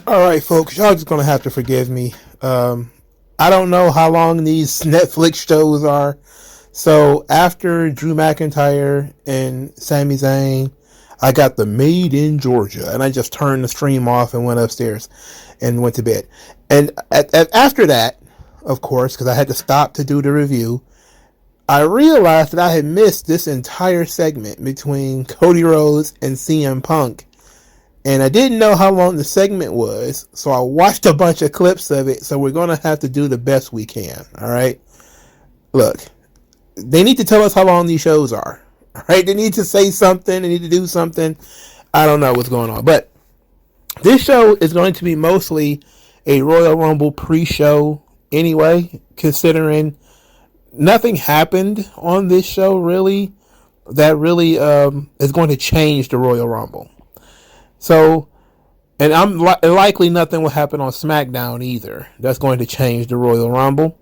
All right, folks, y'all just gonna have to forgive me. I don't know how long these Netflix shows are. So after Drew McIntyre and Sami Zayn, I got the Made in Georgia, and I just turned the stream off and went upstairs and went to bed. And after that, of course, because I had to stop to do the review, I realized that I had missed this entire segment between Cody Rhodes and CM Punk. And I didn't know how long the segment was, so I watched a bunch of clips of it, so we're going to have to do the best we can, all right? Look, they need to tell us how long these shows are, all right? They need to say something, they need to do something. I don't know what's going on, but this show is going to be mostly a Royal Rumble pre-show anyway, considering nothing happened on this show really that really is going to change the Royal Rumble. So, and likely nothing will happen on SmackDown either. That's going to change the Royal Rumble.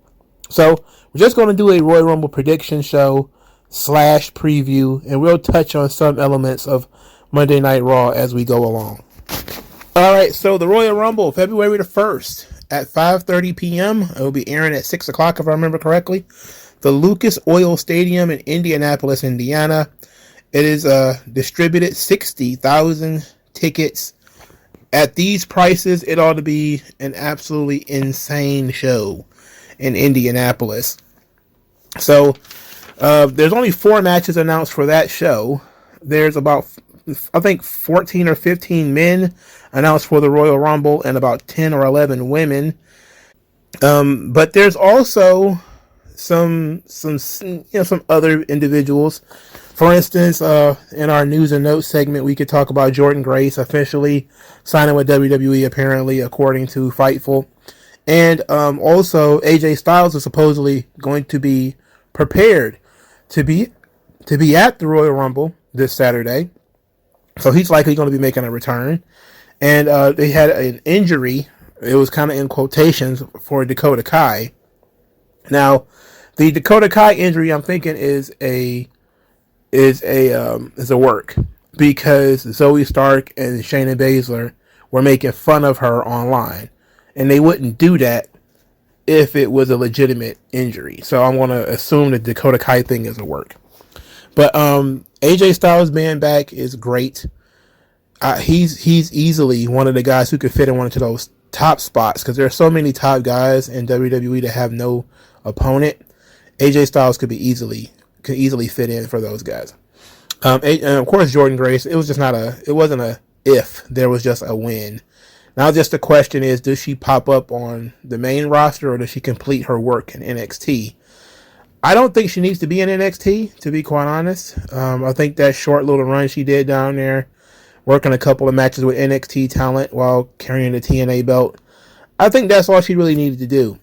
So, we're just going to do a Royal Rumble prediction show / preview, and we'll touch on some elements of Monday Night Raw as we go along. Alright, so the Royal Rumble, February the 1st at 5:30 p.m. It will be airing at 6 o'clock if I remember correctly. The Lucas Oil Stadium in Indianapolis, Indiana. It is distributed 60,000 tickets. At these prices, it ought to be an absolutely insane show in Indianapolis. So, there's only 4 matches announced for that show. There's about, I think, 14 or 15 men announced for the Royal Rumble and about 10 or 11 women. But there's also some other individuals. For instance, in our news and notes segment, we could talk about Jordynne Grace officially signing with WWE, apparently, according to Fightful. And also, AJ Styles is supposedly going to be prepared to be at the Royal Rumble this Saturday. So he's likely going to be making a return. And they had an injury. It was kind of in quotations for Dakota Kai. Now, the Dakota Kai injury, I'm thinking, is a work, because Zoe Stark and Shayna Baszler were making fun of her online, and they wouldn't do that if it was a legitimate injury. So I'm going to assume the Dakota Kai thing is a work. But AJ Styles being back is great. He's easily one of the guys who could fit in one of those top spots, because there are so many top guys in WWE that have no opponent. AJ Styles could easily fit in for those guys. And of course, Jordynne Grace, it wasn't a if, there was just a when. Now just the question is, does she pop up on the main roster, or does she complete her work in NXT? I don't think she needs to be in NXT, to be quite honest. I think that short little run she did down there, working a couple of matches with NXT talent while carrying the TNA belt, I think that's all she really needed to do.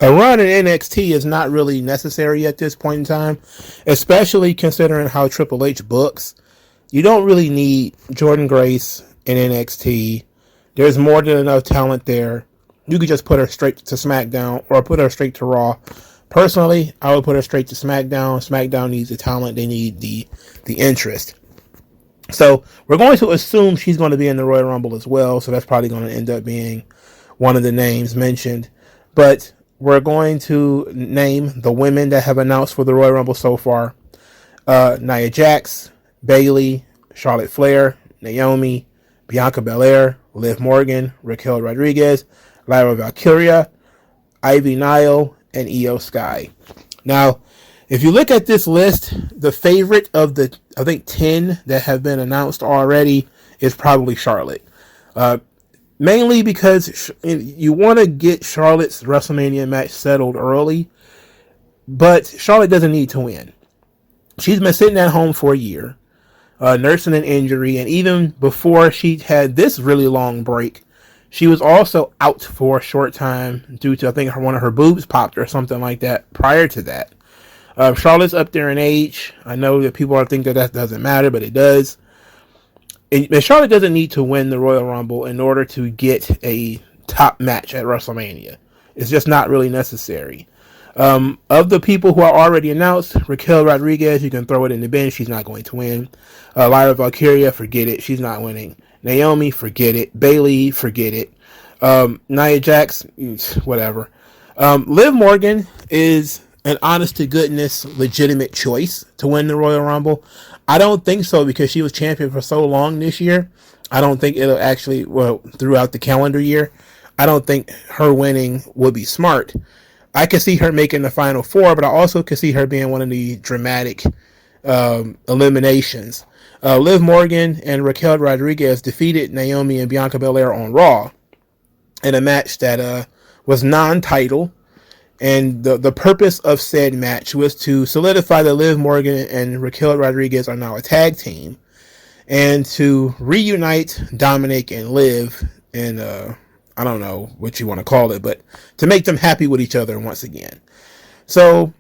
A run in NXT is not really necessary at this point in time, especially considering how Triple H books. You don't really need Jordynne Grace in NXT. There's more than enough talent there. You could just put her straight to SmackDown or put her straight to Raw. Personally, I would put her straight to SmackDown. SmackDown needs the talent. They need the interest. So we're going to assume she's going to be in the Royal Rumble as well. So that's probably going to end up being one of the names mentioned. But we're going to name the women that have announced for the Royal Rumble so far. Nia Jax, Bayley, Charlotte Flair, Naomi, Bianca Belair, Liv Morgan, Raquel Rodriguez, Lyra Valkyria, Ivy Nile, and Io Sky. Now, if you look at this list, the favorite of the, I think, 10 that have been announced already is probably Charlotte. Mainly because you want to get Charlotte's WrestleMania match settled early, but Charlotte doesn't need to win. She's been sitting at home for a year, nursing an injury, and even before she had this really long break, she was also out for a short time due to, I think, one of her boobs popped or something like that prior to that. Charlotte's up there in age. I know that people think that doesn't matter, but it does. And Charlotte doesn't need to win the Royal Rumble in order to get a top match at WrestleMania. It's just not really necessary. Of the people who are already announced, Raquel Rodriguez, you can throw it in the bin. She's not going to win. Lyra Valkyria, forget it. She's not winning. Naomi, forget it. Bailey, forget it. Nia Jax, whatever. Liv Morgan is an honest to goodness legitimate choice to win the Royal Rumble. I don't think so because she was champion for so long this year. I don't think it'll actually, well, throughout the calendar year, I don't think her winning would be smart. I could see her making the final four, but I also could see her being one of the dramatic eliminations. Liv Morgan and Raquel Rodriguez defeated Naomi and Bianca Belair on Raw in a match that was non-title. And the purpose of said match was to solidify that Liv Morgan and Raquel Rodriguez are now a tag team, and to reunite Dominic and Liv, and I don't know what you want to call it, but to make them happy with each other once again. So,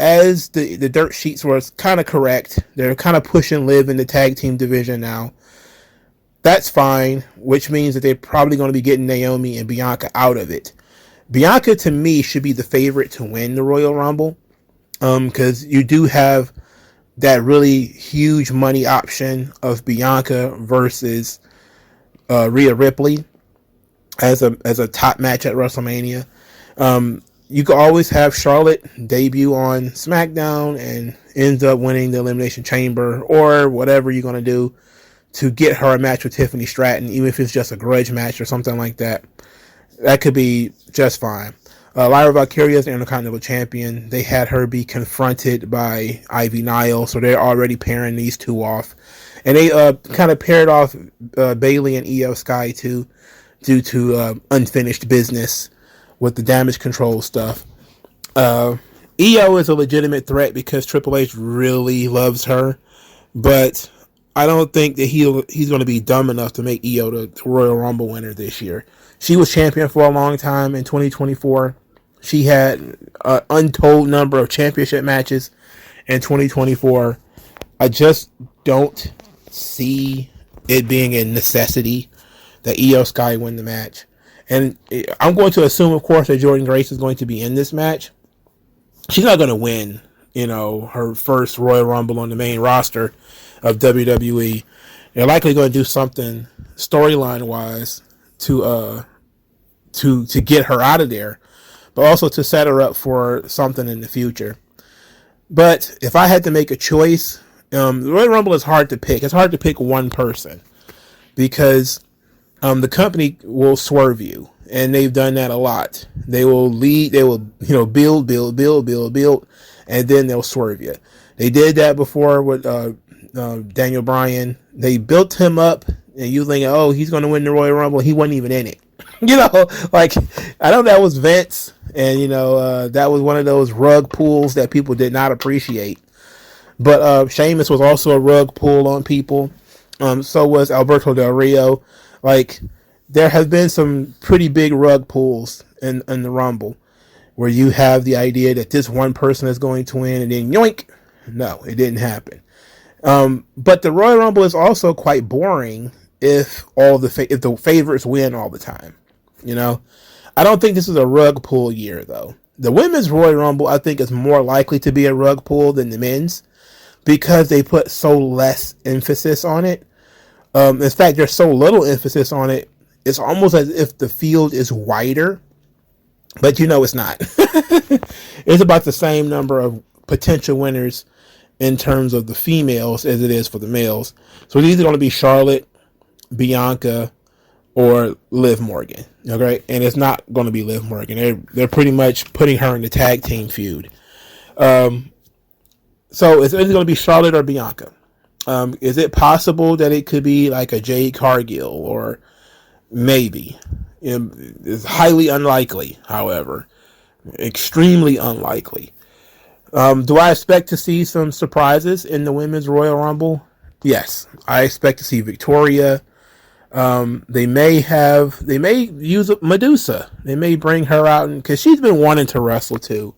as the dirt sheets were kind of correct, they're kind of pushing Liv in the tag team division now. That's fine, which means that they're probably going to be getting Naomi and Bianca out of it. Bianca, to me, should be the favorite to win the Royal Rumble, because you do have that really huge money option of Bianca versus Rhea Ripley as a top match at WrestleMania. You could always have Charlotte debut on SmackDown and ends up winning the Elimination Chamber or whatever you're going to do to get her a match with Tiffany Stratton, even if it's just a grudge match or something like that. That could be just fine. Lyra Valkyria is the Intercontinental Champion. They had her be confronted by Ivy Nile, so they're already pairing these two off. And they kind of paired off Bayley and Io Sky too, due to unfinished business with the damage control stuff. Io is a legitimate threat because Triple H really loves her, but I don't think that he's going to be dumb enough to make Io the Royal Rumble winner this year. She was champion for a long time in 2024. She had an untold number of championship matches in 2024. I just don't see it being a necessity that Io Sky win the match. And I'm going to assume, of course, that Jordynne Grace is going to be in this match. She's not going to win, her first Royal Rumble on the main roster of WWE. They're likely going to do something storyline-wise to get her out of there, but also to set her up for something in the future. But if I had to make a choice, the Royal Rumble is hard to pick. It's hard to pick one person because the company will swerve you, and they've done that a lot. They will lead, they will build, and then they'll swerve you. They did that before with Daniel Bryan. They built him up, and you think, oh, he's going to win the Royal Rumble. He wasn't even in it. I know that was Vince, and that was one of those rug pulls that people did not appreciate. But Sheamus was also a rug pull on people. So was Alberto Del Rio. There have been some pretty big rug pulls in the Rumble, where you have the idea that this one person is going to win, and then yoink, no, it didn't happen. But the Royal Rumble is also quite boring if the favorites win all the time. I don't think this is a rug pull year, though. The women's Royal Rumble, I think, is more likely to be a rug pull than the men's because they put so less emphasis on it. In fact, there's so little emphasis on it, it's almost as if the field is wider, but it's not. It's about the same number of potential winners in terms of the females as it is for the males. So it's either going to be Charlotte, Bianca, or Liv Morgan. Okay, and it's not going to be Liv Morgan. They're pretty much putting her in the tag team feud. So it's either going to be Charlotte or Bianca. Is it possible that it could be like a Jade Cargill, or maybe? It's highly unlikely, however. Extremely unlikely. Do I expect to see some surprises in the Women's Royal Rumble? Yes. I expect to see Victoria. They may use Medusa. They may bring her out, because she's been wanting to wrestle too.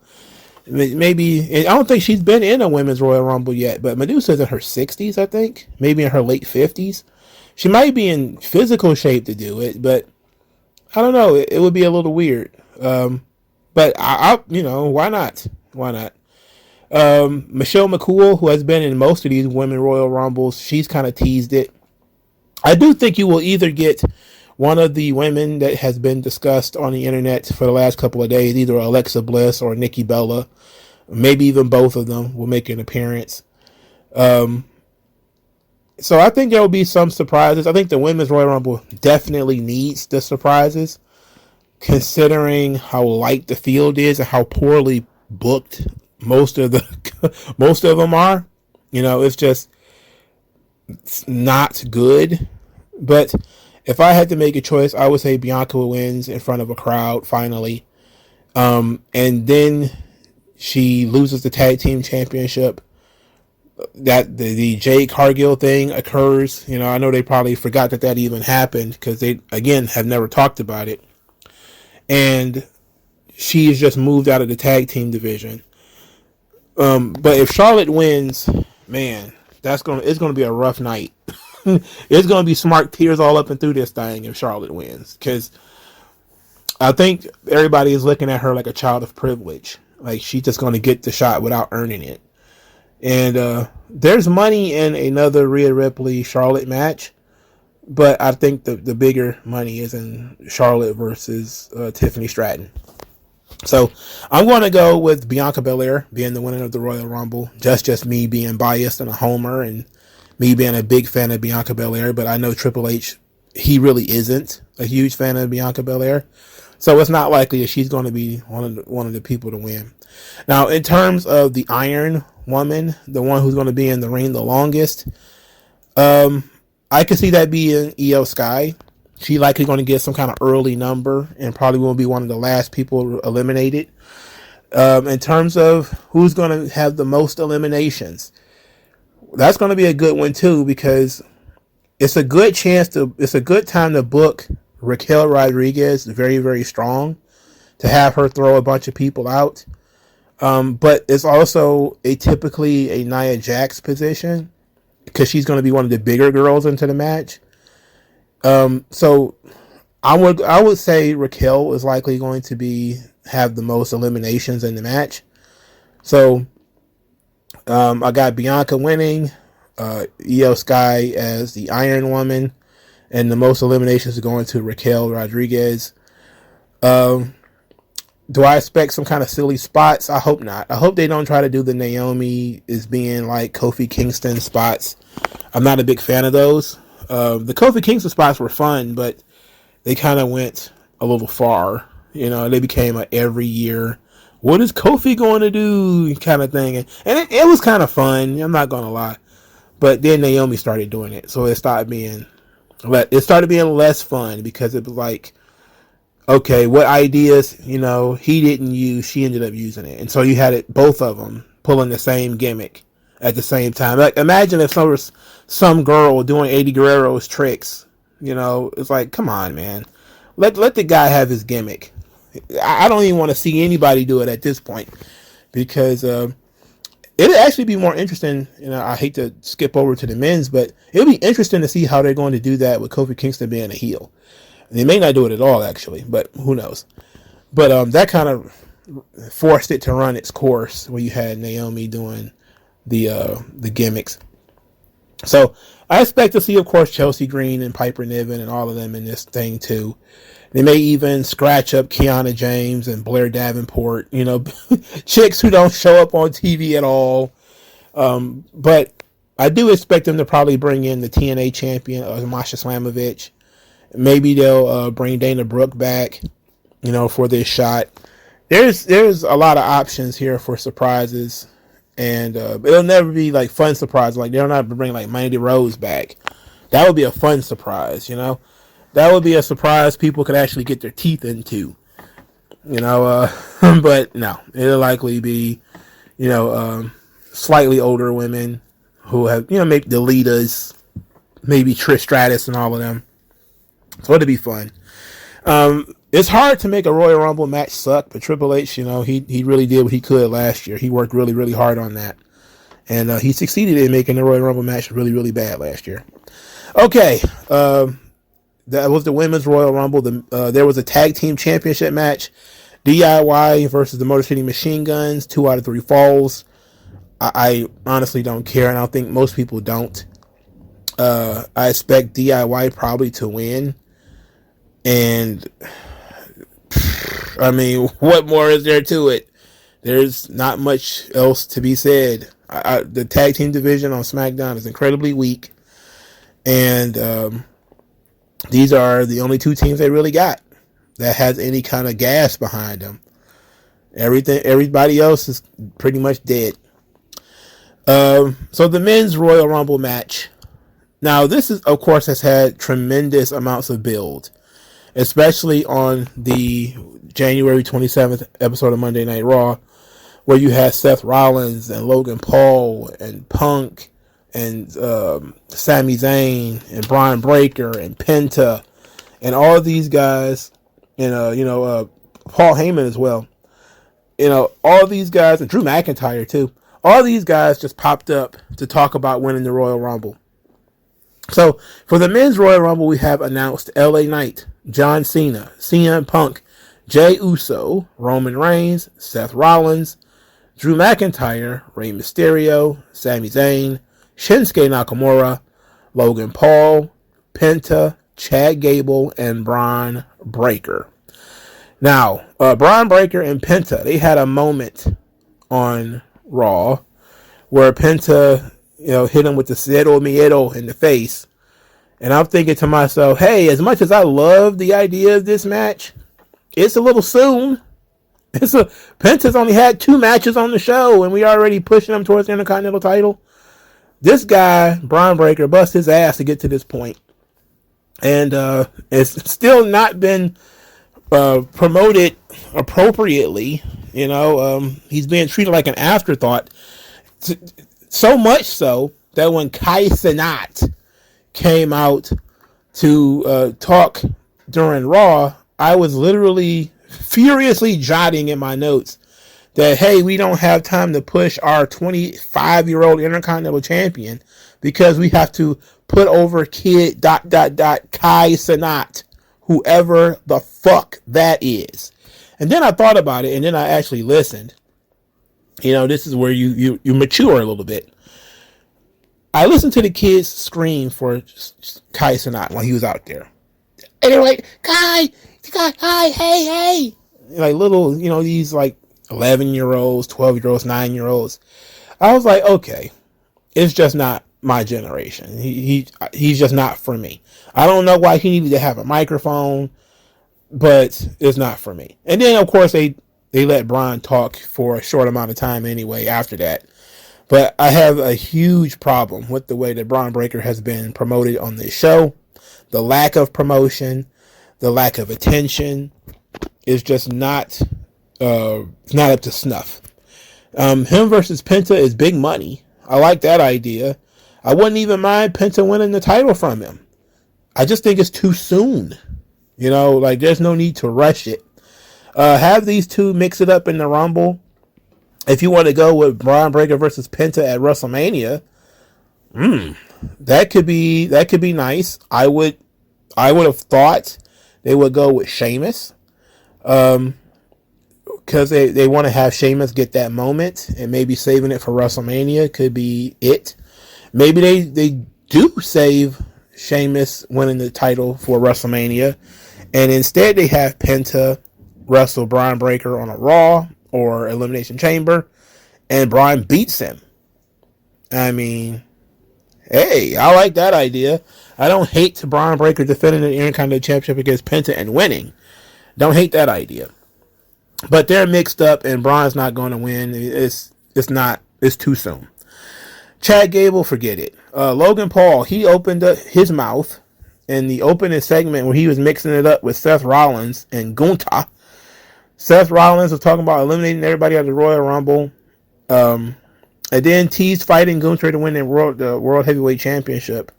Maybe, I don't think she's been in a Women's Royal Rumble yet, but Medusa's in her 60s, I think. Maybe in her late 50s. She might be in physical shape to do it, but I don't know. It would be a little weird. But why not? Why not? Michelle McCool, who has been in most of these Women Royal Rumbles, she's kind of teased it. I do think you will either get one of the women that has been discussed on the internet for the last couple of days, either Alexa Bliss or Nikki Bella. Maybe even both of them will make an appearance. So I think there will be some surprises. I think the Women's Royal Rumble definitely needs the surprises, considering how light the field is and how poorly booked most of them are. It's just not good. But if I had to make a choice, I would say Bianca wins in front of a crowd finally, and then she loses the tag team championship. That the Jade Cargill thing occurs. I know they probably forgot that even happened because they again have never talked about it, and she's just moved out of the tag team division. But if Charlotte wins, man, it's gonna be a rough night. It's gonna be smart tears all up and through this thing if Charlotte wins, because I think everybody is looking at her like a child of privilege. Like she's just gonna get the shot without earning it. And there's money in another Rhea Ripley Charlotte match, but I think the bigger money is in Charlotte versus Tiffany Stratton. So I'm going to go with Bianca Belair being the winner of the Royal Rumble. Just me being biased and a homer, and me being a big fan of Bianca Belair. But I know Triple H, he really isn't a huge fan of Bianca Belair, so it's not likely that she's going to be one of the people to win. Now, in terms of the Iron Woman, the one who's going to be in the ring the longest, I could see that being Io Sky. She likely going to get some kind of early number and probably will be one of the last people eliminated. In terms of who's going to have the most eliminations, that's going to be a good one too, because it's a good time to book Raquel Rodriguez very, very strong, to have her throw a bunch of people out. But it's also typically a Nia Jax position, because she's going to be one of the bigger girls into the match. So I would say Raquel is likely going to have the most eliminations in the match. So I got Bianca winning, Io Sky as the Iron Woman, and the most eliminations are going to Raquel Rodriguez. Do I expect some kind of silly spots? I hope not. I hope they don't try to do the Naomi as being like Kofi Kingston spots. I'm not a big fan of those. The Kofi Kingston spots were fun, but they kind of went a little far. They became a every year, what is Kofi going to do kind of thing. And it was kind of fun. I'm not going to lie. But then Naomi started doing it. So it started being less fun, because it was like, okay, what ideas, he didn't use, she ended up using it. And so you had both of them pulling the same gimmick at the same time. Like, imagine if some girl doing Eddie Guerrero's tricks, it's like, come on, man. Let the guy have his gimmick. I don't even want to see anybody do it at this point, because it'd actually be more interesting. I hate to skip over to the men's, but it'll be interesting to see how they're going to do that with Kofi Kingston being a heel. They may not do it at all, actually, but who knows? But that kind of forced it to run its course when you had Naomi doing the gimmicks. So I expect to see, of course, Chelsea Green and Piper Niven and all of them in this thing too. They may even scratch up Kiana James and Blair Davenport, chicks who don't show up on TV at all. But I do expect them to probably bring in the TNA champion, Masha Slamovich. Maybe they'll bring Dana Brooke back, for this shot. There's a lot of options here for surprises, and it'll never be like fun surprise. Like, they'll not bring like Mandy Rose back. That would be a fun surprise, That would be a surprise people could actually get their teeth into, But no, it'll likely be, slightly older women who have, maybe the Litas, maybe Trish Stratus and all of them. So it'll be fun. It's hard to make a Royal Rumble match suck, but Triple H, he really did what he could last year. He worked really, really hard on that. And he succeeded in making the Royal Rumble match really, really bad last year. Okay. That was the Women's Royal Rumble. There was a tag team championship match. DIY versus the Motor City Machine Guns. 2 out of 3 falls. I honestly don't care, and I think most people don't. I expect DIY probably to win. And I mean, what more is there to it? There's not much else to be said. The tag team division on SmackDown is incredibly weak. And these are the only two teams they really got that has any kind of gas behind them. Everybody else is pretty much dead. So the men's Royal Rumble match. Now, this is, of course, has had tremendous amounts of build, especially on the January 27th episode of Monday Night Raw, where you had Seth Rollins and Logan Paul and Punk and Sami Zayn and Braun Breaker and Penta and all these guys, and Paul Heyman as well. All these guys, and Drew McIntyre too. All these guys just popped up to talk about winning the Royal Rumble. So for the men's Royal Rumble, we have announced LA Knight, John Cena, CM Punk, Jey Uso, Roman Reigns, Seth Rollins, Drew McIntyre, Rey Mysterio, Sami Zayn, Shinsuke Nakamura, Logan Paul, Penta, Chad Gable, and Braun Breaker. Now, Braun Breaker and Penta, they had a moment on Raw where Penta, hit him with the Cero Miedo in the face. And I'm thinking to myself, hey, as much as I love the idea of this match, it's a little soon. Penta's only had 2 matches on the show, and we already pushing him towards the Intercontinental title. This guy, Braun Breaker, bust his ass to get to this point. And it's still not been promoted appropriately. He's being treated like an afterthought. So much so that when Kai Cenat came out to talk during Raw, I was literally furiously jotting in my notes that, hey, we don't have time to push our 25-year-old Intercontinental Champion because we have to put over kid ... Kai Cenat, whoever the fuck that is. And then I thought about it, and then I actually listened. This is where you mature a little bit. I listened to the kids scream for Kai Cenat while he was out there. And they're like, Kai, hey. Like little, these like 11-year-olds, 12-year-olds, 9-year-olds. I was like, okay, it's just not my generation. He's just not for me. I don't know why he needed to have a microphone, but it's not for me. And then, of course, they let Braun talk for a short amount of time anyway after that. But I have a huge problem with the way that Braun Breaker has been promoted on this show. The lack of promotion, the lack of attention is just not up to snuff. Him versus Penta is big money. I like that idea. I wouldn't even mind Penta winning the title from him. I just think it's too soon. There's no need to rush it. Have these two mix it up in the Rumble. If you want to go with Braun Breaker versus Penta at WrestleMania, that could be nice. I would have thought they would go with Sheamus, because they want to have Sheamus get that moment, and maybe saving it for WrestleMania could be it. Maybe they do save Sheamus winning the title for WrestleMania, and instead they have Penta wrestle Braun Breaker on a Raw or Elimination Chamber, and Braun beats him. I mean, hey, I like that idea. I don't hate Braun Breaker defending the Intercontinental Championship against Penta and winning. Don't hate that idea. But they're mixed up, and Braun's not going to win. It's too soon. Chad Gable, forget it. Logan Paul, he opened up his mouth in the opening segment where he was mixing it up with Seth Rollins and Gunther. Seth Rollins was talking about eliminating everybody at the Royal Rumble. And then Tease fighting Gunther to win the World Heavyweight Championship.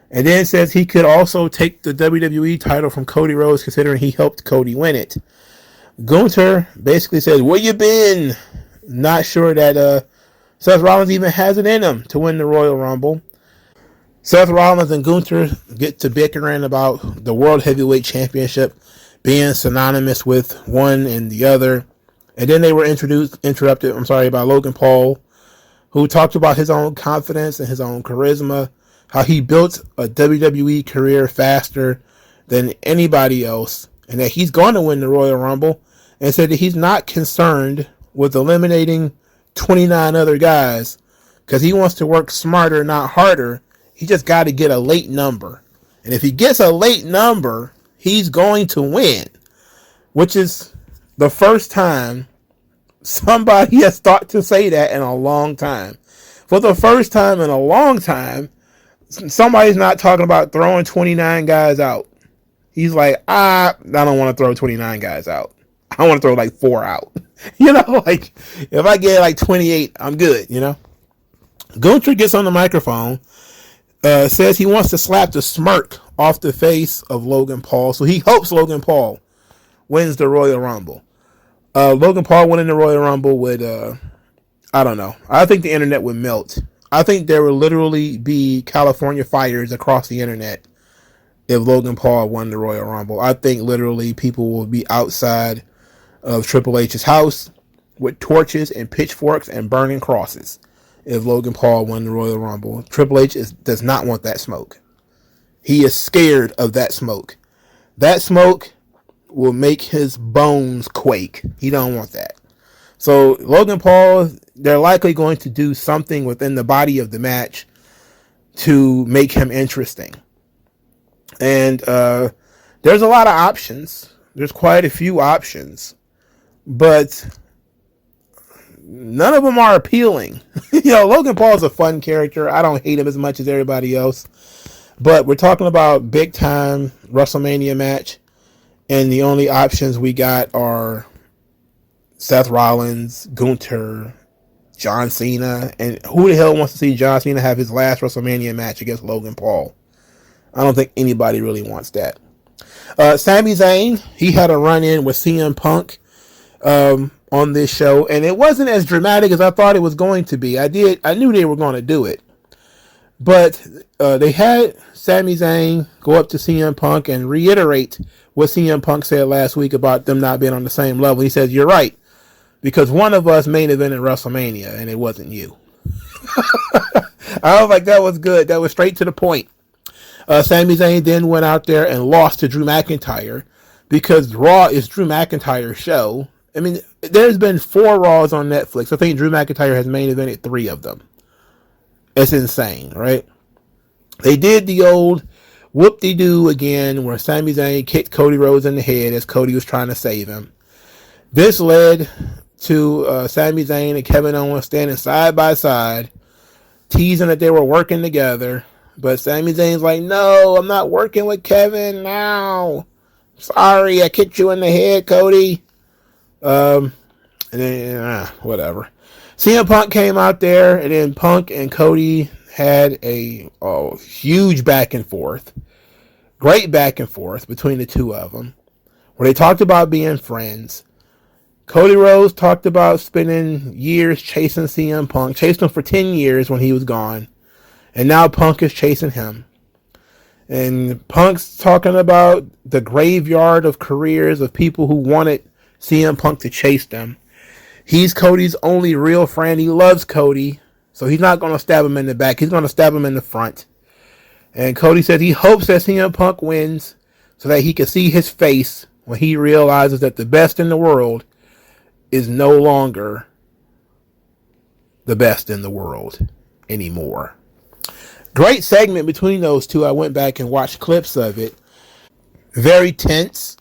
And then says he could also take the WWE title from Cody Rhodes, considering he helped Cody win it. Gunther basically says, where you been? Not sure that Seth Rollins even has it in him to win the Royal Rumble. Seth Rollins and Gunther get to bickering about the World Heavyweight Championship being synonymous with one and the other. And then they were interrupted by Logan Paul, who talked about his own confidence and his own charisma, how he built a WWE career faster than anybody else, and that he's going to win the Royal Rumble, and said that he's not concerned with eliminating 29 other guys because he wants to work smarter, not harder. He just got to get a late number. And if he gets a late number, he's going to win, which is the first time somebody has thought to say that in a long time. For the first time in a long time, somebody's not talking about throwing 29 guys out. He's like, I don't want to throw 29 guys out. I want to throw like 4 out. Like if I get like 28, I'm good, Gunther gets on the microphone, says he wants to slap the smirk off the face of Logan Paul. So he hopes Logan Paul wins the Royal Rumble. Logan Paul winning the Royal Rumble would, I don't know. I think the internet would melt. I think there would literally be California fires across the internet if Logan Paul won the Royal Rumble. I think literally people will be outside of Triple H's house with torches and pitchforks and burning crosses if Logan Paul won the Royal Rumble. Triple H does not want that smoke. He is scared of that smoke. That smoke will make his bones quake. He don't want that. So Logan Paul, they're likely going to do something within the body of the match to make him interesting. And there's a lot of options. There's quite a few options. But none of them are appealing. Logan Paul's a fun character. I don't hate him as much as everybody else. But we're talking about big time WrestleMania match. And the only options we got are Seth Rollins, Gunther, John Cena. And who the hell wants to see John Cena have his last WrestleMania match against Logan Paul? I don't think anybody really wants that. Sami Zayn, he had a run-in with CM Punk on this show. And it wasn't as dramatic as I thought it was going to be. I knew they were going to do it. But they had Sami Zayn go up to CM Punk and reiterate what CM Punk said last week about them not being on the same level. He says, you're right, because one of us main evented WrestleMania, and it wasn't you. I was like, that was good. That was straight to the point. Sami Zayn then went out there and lost to Drew McIntyre because Raw is Drew McIntyre's show. I mean, there's been 4 Raws on Netflix. I think Drew McIntyre has main evented 3 of them. It's insane, right? They did the old whoop-de-doo again where Sami Zayn kicked Cody Rhodes in the head as Cody was trying to save him. This led to Sami Zayn and Kevin Owens standing side by side, teasing that they were working together. But Sami Zayn's like, no, I'm not working with Kevin now. Sorry, I kicked you in the head, Cody. And then, whatever. CM Punk came out there, and then Punk and Cody had a huge back and forth. Great back and forth between the two of them, where they talked about being friends. Cody Rhodes talked about spending years chasing CM Punk, chased him for 10 years when he was gone. And now Punk is chasing him. And Punk's talking about the graveyard of careers of people who wanted CM Punk to chase them. He's Cody's only real friend. He loves Cody. So he's not going to stab him in the back. He's going to stab him in the front. And Cody said he hopes that CM Punk wins so that he can see his face when he realizes that the best in the world is no longer the best in the world anymore. Great segment between those two. I went back and watched clips of it. Very tense,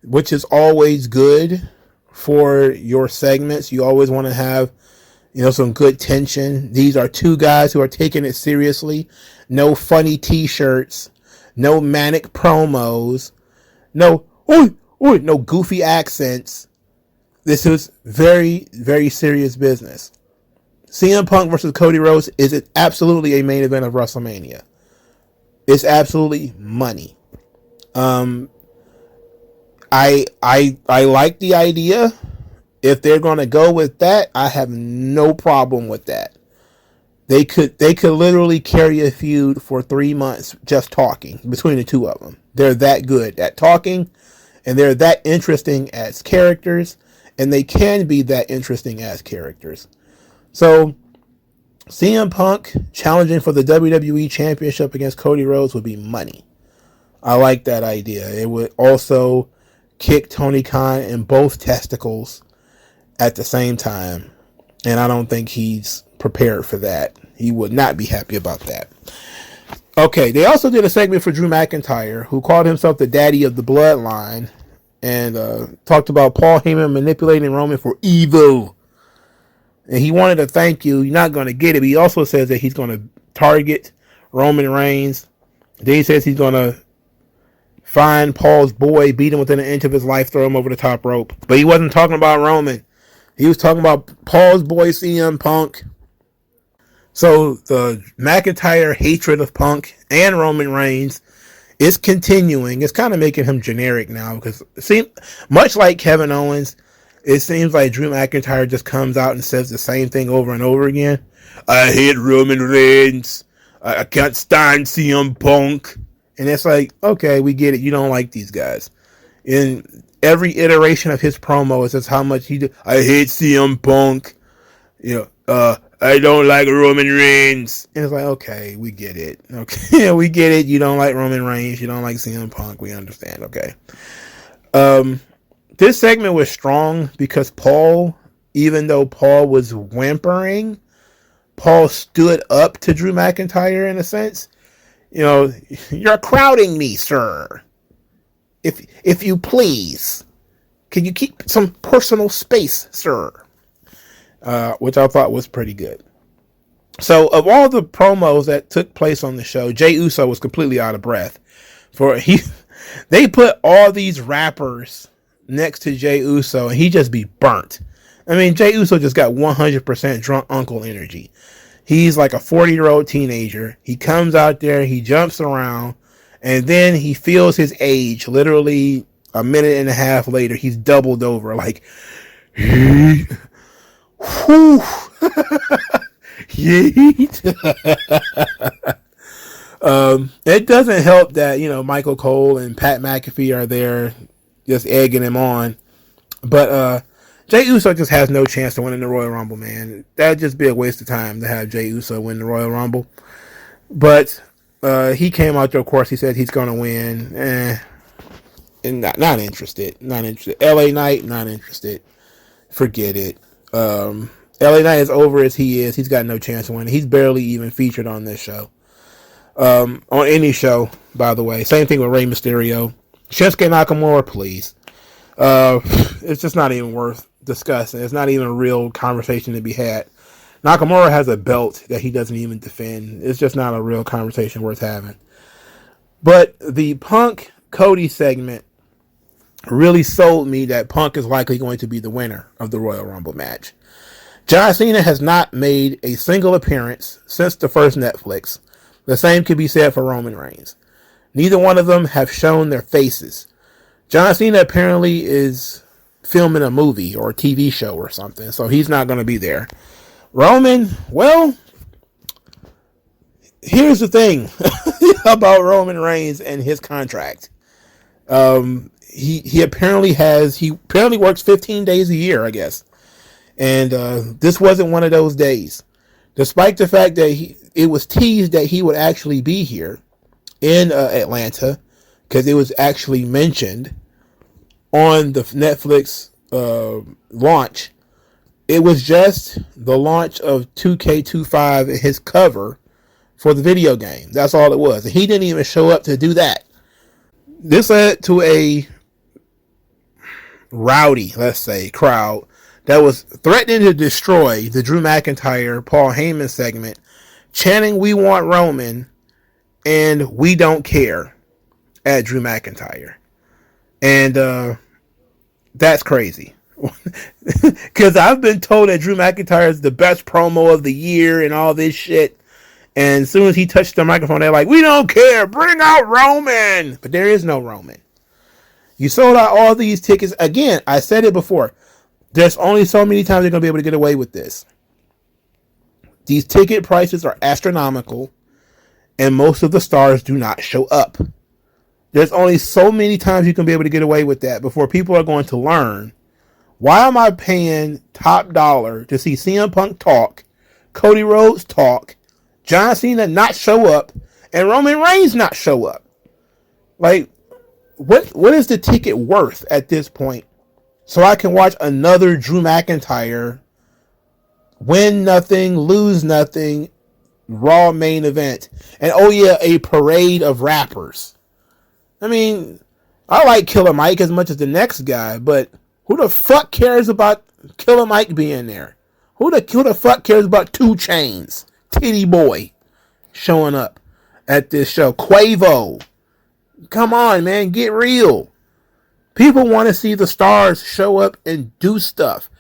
which is always good for your segments. You always want to have, some good tension. These are two guys who are taking it seriously. No funny t-shirts, no manic promos, no goofy accents. This is very, very serious business. CM Punk versus Cody Rhodes is absolutely a main event of WrestleMania. It's absolutely money. I like the idea. If they're going to go with that, I have no problem with that. They could literally carry a feud for 3 months just talking between the two of them. They're that good at talking, and they're that interesting as characters, and they can be that interesting as characters. So CM Punk challenging for the WWE Championship against Cody Rhodes would be money. I like that idea. It would also kick Tony Khan in both testicles at the same time. And I don't think he's prepared for that. He would not be happy about that. Okay, they also did a segment for Drew McIntyre, who called himself the daddy of the bloodline, and talked about Paul Heyman manipulating Roman for evil. And he wanted to thank you. You're not going to get it, but he also says that he's going to target Roman Reigns. Then he says he's going to find Paul's boy, beat him within an inch of his life, throw him over the top rope. But he wasn't talking about Roman. He was talking about Paul's boy, CM Punk. So the McIntyre hatred of Punk and Roman Reigns is continuing. It's kind of making him generic now, because it seems, much like Kevin Owens, it seems like Drew McIntyre just comes out and says the same thing over and over again. I hate Roman Reigns. I can't stand CM Punk. And it's like, okay, we get it. You don't like these guys. In every iteration of his promo, it says how much I hate CM Punk. I don't like Roman Reigns. And it's like, okay, we get it. Okay, we get it. You don't like Roman Reigns. You don't like CM Punk. We understand. Okay. This segment was strong because Paul, even though Paul was whimpering, Paul stood up to Drew McIntyre in a sense. You're crowding me, sir. If you please, can you keep some personal space, sir? Which I thought was pretty good. So, of all the promos that took place on the show, Jey Uso was completely out of breath. They put all these rappers next to Jey Uso, and he just be burnt. I mean, Jey Uso just got 100% drunk uncle energy. He's like a 40-year-old teenager. He comes out there, he jumps around, and then he feels his age. Literally a minute and a half later, he's doubled over. Like, whew. It doesn't help that, Michael Cole and Pat McAfee are there just egging him on. But Jey Uso just has no chance to win in the Royal Rumble, man. That'd just be a waste of time to have Jey Uso win the Royal Rumble. But he came out there, of course, he said he's going to win. And not interested. Not interested. LA Knight, not interested. Forget it. LA Knight is over as he is. He's got no chance to win. He's barely even featured on this show. On any show, by the way. Same thing with Rey Mysterio. Shinsuke Nakamura, please. It's just not even worth discussing. It's not even a real conversation to be had. Nakamura has a belt that he doesn't even defend. It's just not a real conversation worth having. But the Punk-Cody segment really sold me that Punk is likely going to be the winner of the Royal Rumble match. John Cena has not made a single appearance since the first Netflix. The same could be said for Roman Reigns. Neither one of them have shown their faces. John Cena apparently is filming a movie or a TV show or something, so he's not going to be there. Roman, well, here's the thing about Roman Reigns and his contract. He apparently works 15 days a year, I guess. And this wasn't one of those days. Despite the fact that it was teased that he would actually be here in Atlanta, because it was actually mentioned on the Netflix launch. It was just the launch of 2K25 and his cover for the video game. That's all it was. And he didn't even show up to do that. This led to a rowdy, let's say, crowd that was threatening to destroy the Drew McIntyre, Paul Heyman segment, chanting, "We want Roman," and "We don't care" at Drew McIntyre. And that's crazy. Because I've been told that Drew McIntyre is the best promo of the year and all this shit. And as soon as he touched the microphone, they're like, "We don't care. Bring out Roman." But there is no Roman. You sold out all these tickets. Again, I said it before. There's only so many times they're going to be able to get away with this. These ticket prices are astronomical, and most of the stars do not show up. There's only so many times you can be able to get away with that before people are going to learn, why am I paying top dollar to see CM Punk talk Cody Rhodes talk, John Cena not show up, and Roman Reigns not show up. Like, what is the ticket worth at this point? So I can watch another Drew McIntyre win nothing, lose nothing, Raw main event. And oh yeah, a parade of rappers. I mean, I like Killer Mike as much as the next guy, but who the fuck cares about Killer Mike being there? Who the fuck cares about 2 Chainz, Titty Boy, showing up at this show? Quavo. Come on, man, get real. People want to see the stars show up and do stuff.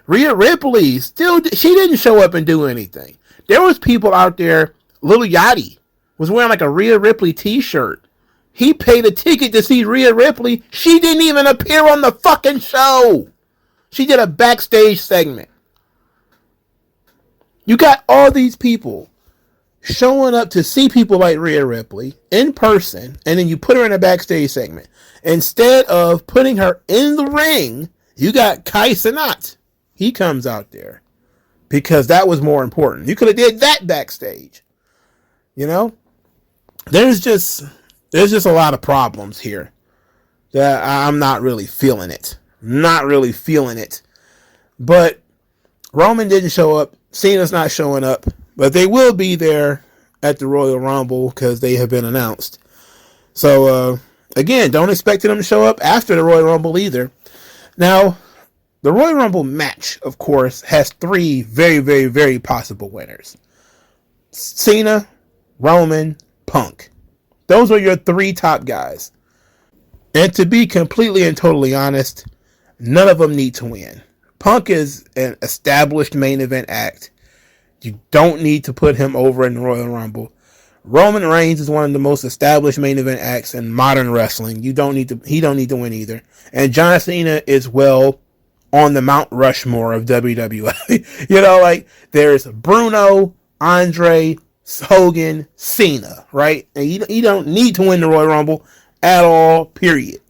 Rhea Ripley, she didn't show up and do anything. There was people out there. Lil Yachty was wearing like a Rhea Ripley t-shirt. He paid a ticket to see Rhea Ripley. She didn't even appear on the fucking show. She did a backstage segment. You got all these people showing up to see people like Rhea Ripley in person, and then you put her in a backstage segment. Instead of putting her in the ring, you got Kai Cenat. He comes out there because that was more important. You could have did that backstage. You know, there's just a lot of problems here that I'm not really feeling it. Not really feeling it. But Roman didn't show up. Cena's not showing up. But they will be there at the Royal Rumble because they have been announced. So, again, don't expect them to show up after the Royal Rumble either. Now, the Royal Rumble match, of course, has 3 very, very, very possible winners. Cena, Roman, Punk. Those are your 3 top guys. And to be completely and totally honest, none of them need to win. Punk is an established main event act. You don't need to put him over in the Royal Rumble. Roman Reigns is one of the most established main event acts in modern wrestling. He don't need to win either. And John Cena is on the Mount Rushmore of WWE. You know, like there's Bruno, Andre, Hogan, Cena, right? And he don't need to win the Royal Rumble at all, period.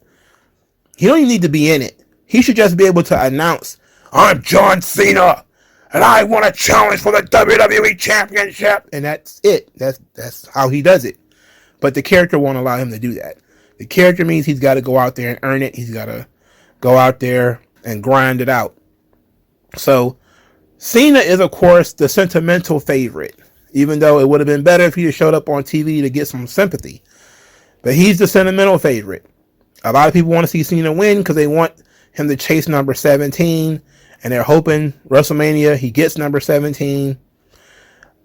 He don't even need to be in it. He should just be able to announce, I'm John Cena, and I want a challenge for the WWE Championship. And that's it. That's how he does it. But the character won't allow him to do that. The character means he's got to go out there and earn it. He's got to go out there and grind it out. So Cena is, of course, the sentimental favorite, even though it would have been better if he had showed up on TV to get some sympathy. But he's the sentimental favorite. A lot of people want to see Cena win because they want him to chase number 17, and they're hoping WrestleMania he gets number 17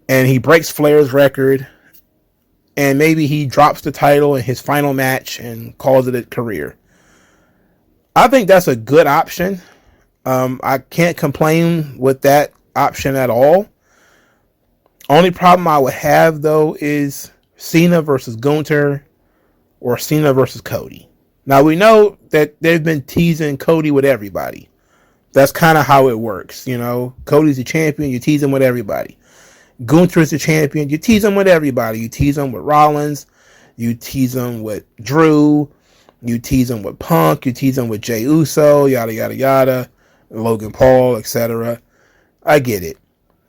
and he breaks Flair's record, and maybe he drops the title in his final match and calls it a career. I think that's a good option. I can't complain with that option at all. Only problem I would have, though, is Cena versus Gunther or Cena versus Cody. Now, we know that they've been teasing Cody with everybody. That's kind of how it works, you know. Cody's the champion, you tease him with everybody. Gunther's the champion, you tease him with everybody. You tease him with Rollins, you tease him with Drew, you tease him with Punk, you tease him with Jey Uso, yada, yada, yada, Logan Paul, etc. I get it.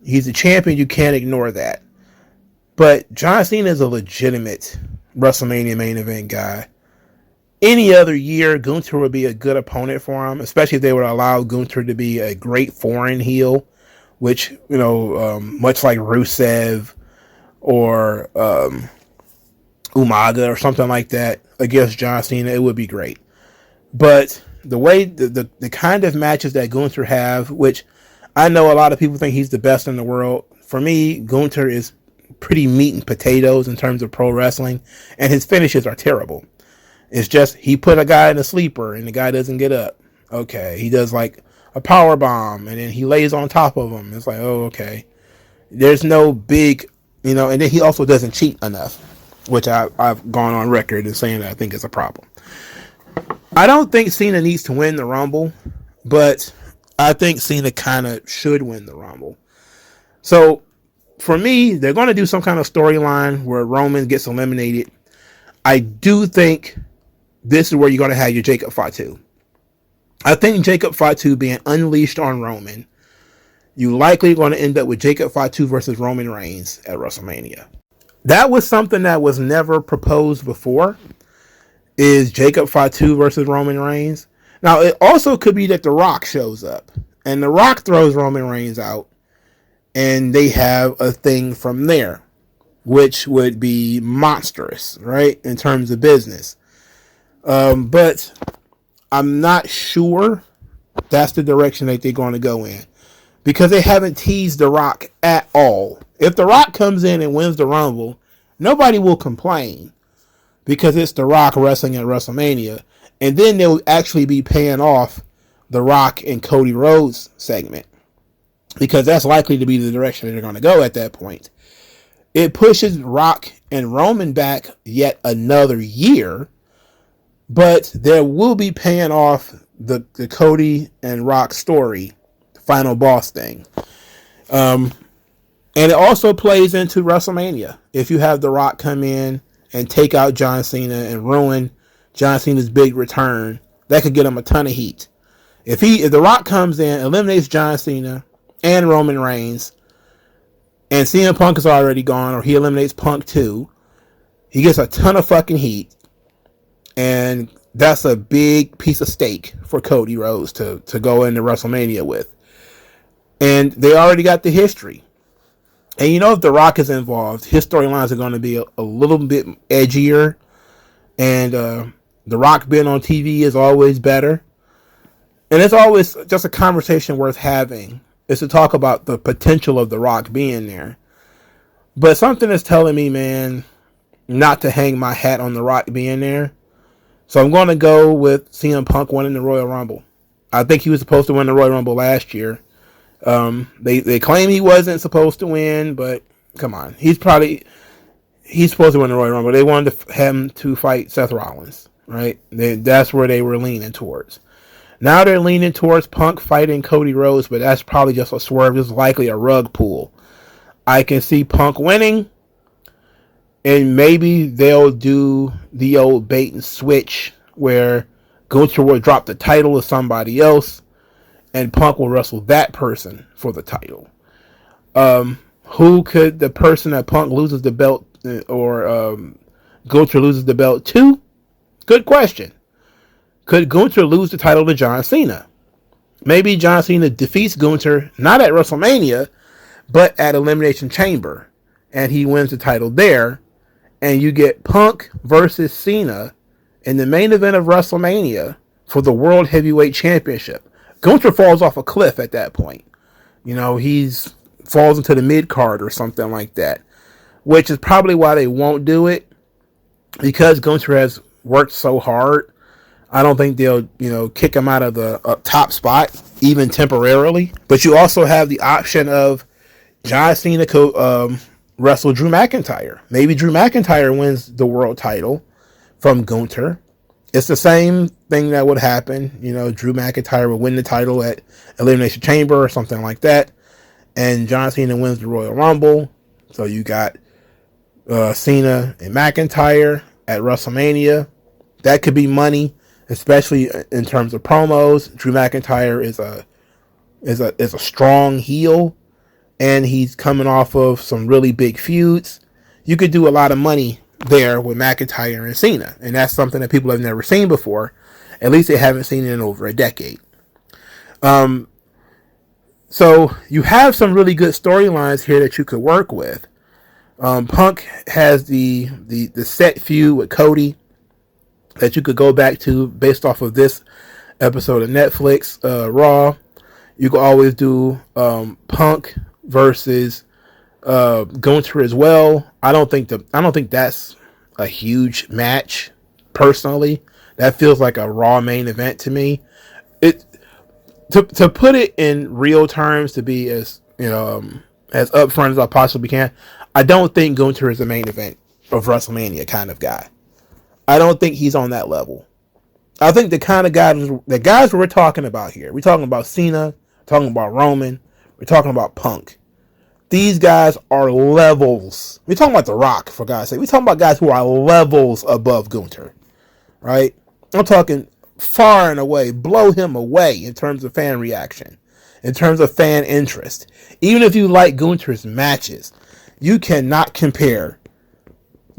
He's a champion, you can't ignore that. But John Cena is a legitimate WrestleMania main event guy. Any other year, Gunther would be a good opponent for him, especially if they would allow Gunther to be a great foreign heel, which, you know, much like Rusev or Umaga or something like that against John Cena, it would be great. But the way, the kind of matches that Gunther have, which I know a lot of people think he's the best in the world. For me, Gunther is pretty meat and potatoes in terms of pro wrestling, and his finishes are terrible. It's just he put a guy in a sleeper and the guy doesn't get up. Okay, he does like a power bomb and then he lays on top of him. It's like, oh, okay. There's no big, you know, and then he also doesn't cheat enough, which I've gone on record as saying that I think is a problem. I don't think Cena needs to win the Rumble, but I think Cena kind of should win the Rumble. So for me, they're going to do some kind of storyline where Roman gets eliminated. I do think this is where you're going to have your Jacob Fatu. I think Jacob Fatu being unleashed on Roman you likely going to end up with Jacob Fatu versus Roman Reigns at WrestleMania. That was something that was never proposed before, is Jacob Fatu versus Roman Reigns. Now, it also could be that The Rock shows up, and The Rock throws Roman Reigns out, and they have a thing from there, which would be monstrous, right, in terms of business. But I'm not sure that's the direction that they're going to go in, because they haven't teased The Rock at all. If The Rock comes in and wins the Rumble, nobody will complain, because it's The Rock wrestling at WrestleMania. And then they'll actually be paying off The Rock and Cody Rhodes segment, because that's likely to be the direction that they're going to go at that point. It pushes Rock and Roman back yet another year, but there will be paying off the Cody and Rock story, the final boss thing. And it also plays into WrestleMania. If you have The Rock come in and take out John Cena and ruin John Cena's big return, that could get him a ton of heat. If The Rock comes in, eliminates John Cena and Roman Reigns, and CM Punk is already gone, or he eliminates Punk too, he gets a ton of fucking heat, and that's a big piece of steak for Cody Rhodes to go into WrestleMania with. And they already got the history. And if The Rock is involved, his storylines are going to be a little bit edgier, and The Rock being on TV is always better. And it's always just a conversation worth having, is to talk about the potential of The Rock being there. But something is telling me, man, not to hang my hat on The Rock being there. So I'm going to go with CM Punk winning the Royal Rumble. I think he was supposed to win the Royal Rumble last year. They claim he wasn't supposed to win, but come on. He's supposed to win the Royal Rumble. They wanted him to fight Seth Rollins, right? That's where they were leaning towards. Now they're leaning towards Punk fighting Cody Rhodes, but that's probably just a swerve. It's likely a rug pull. I can see Punk winning, and maybe they'll do the old bait and switch where Gunther will drop the title to somebody else, and Punk will wrestle that person for the title. Who could the person that Punk loses the belt, or Gunther loses the belt to? Good question. Could Gunther lose the title to John Cena? Maybe John Cena defeats Gunther, not at WrestleMania, but at Elimination Chamber, and he wins the title there, and you get Punk versus Cena in the main event of WrestleMania for the World Heavyweight Championship. Gunther falls off a cliff at that point. He falls into the mid-card or something like that, which is probably why they won't do it, because Gunther has worked so hard. I don't think they'll, kick him out of the top spot, even temporarily. But you also have the option of John Cena wrestle Drew McIntyre. Maybe Drew McIntyre wins the world title from Gunther. It's the same thing that would happen. Drew McIntyre would win the title at Elimination Chamber or something like that, and John Cena wins the Royal Rumble. So you got Cena and McIntyre at WrestleMania. That could be money, especially in terms of promos. Drew McIntyre is a strong heel, and he's coming off of some really big feuds. You could do a lot of money there with McIntyre and Cena, and that's something that people have never seen before. At least they haven't seen it in over a decade. So you have some really good storylines here that you could work with. Punk has the set feud with Cody that you could go back to based off of this episode of Netflix Raw. You could always do Punk versus Gunther as well. I don't think that's a huge match personally. That feels like a Raw main event to me. To put it in real terms, to be as as upfront as I possibly can, I don't think Gunther is the main event of WrestleMania kind of guy. I don't think he's on that level. I think the kind of guys we're talking about here, we're talking about Cena, we're talking about Roman, we're talking about Punk. These guys are levels. We're talking about The Rock, for God's sake. We're talking about guys who are levels above Gunther, right? I'm talking far and away, blow him away in terms of fan reaction. in terms of fan interest. Even if you like Gunther's matches, you cannot compare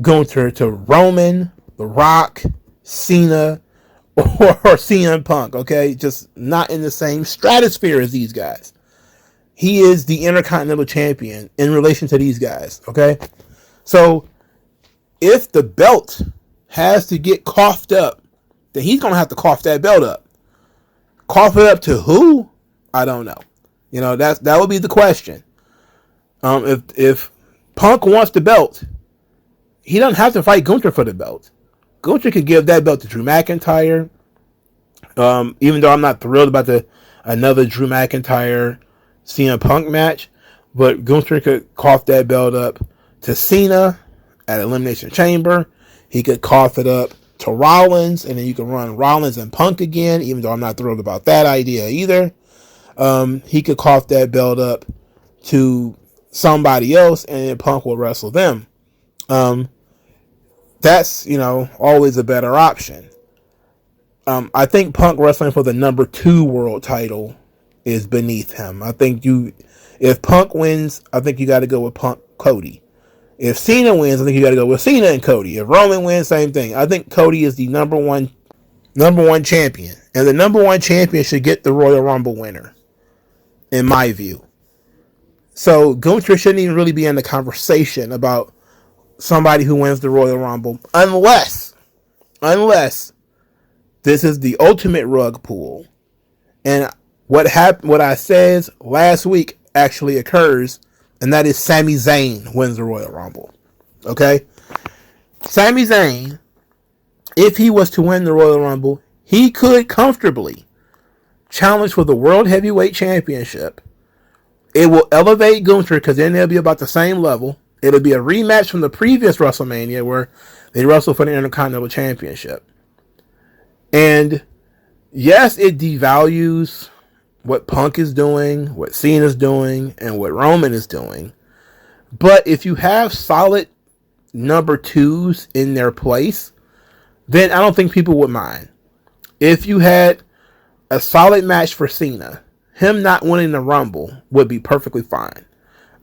Gunther to Roman, The Rock, Cena, or CM Punk, okay? Just not in the same stratosphere as these guys. He is the Intercontinental Champion in relation to these guys, okay? So, if the belt has to get coughed up, then he's going to have to cough that belt up. Cough it up to who? I don't know. You know, that would be the question. If Punk wants the belt, he doesn't have to fight Gunther for the belt. Gunther could give that belt to Drew McIntyre. Even though I'm not thrilled about another Drew McIntyre CM Punk match, but Gunther could cough that belt up to Cena at Elimination Chamber. He could cough it up to Rollins, and then you can run Rollins and Punk again, even though I'm not thrilled about that idea either. He could cough that belt up to somebody else, and then Punk will wrestle them. That's, always a better option. I think Punk wrestling for the number 2 world title is beneath him. I think if Punk wins, I think you got to go with Punk-Cody. If Cena wins, I think you got to go with Cena and Cody. If Roman wins, same thing. I think Cody is the number one champion, and the number 1 champion should get the Royal Rumble winner, in my view. So Gunther shouldn't even really be in the conversation about somebody who wins the Royal Rumble, unless this is the ultimate rug pull, and what I said last week actually occurs, and that is Sami Zayn wins the Royal Rumble. Okay? Sami Zayn, if he was to win the Royal Rumble, he could comfortably challenge for the World Heavyweight Championship. It will elevate Gunther because then they'll be about the same level. It'll be a rematch from the previous WrestleMania where they wrestled for the Intercontinental Championship. And yes, it devalues what Punk is doing, what Cena's doing, and what Roman is doing. But if you have solid number 2s in their place, then I don't think people would mind. If you had a solid match for Cena, him not winning the Rumble would be perfectly fine.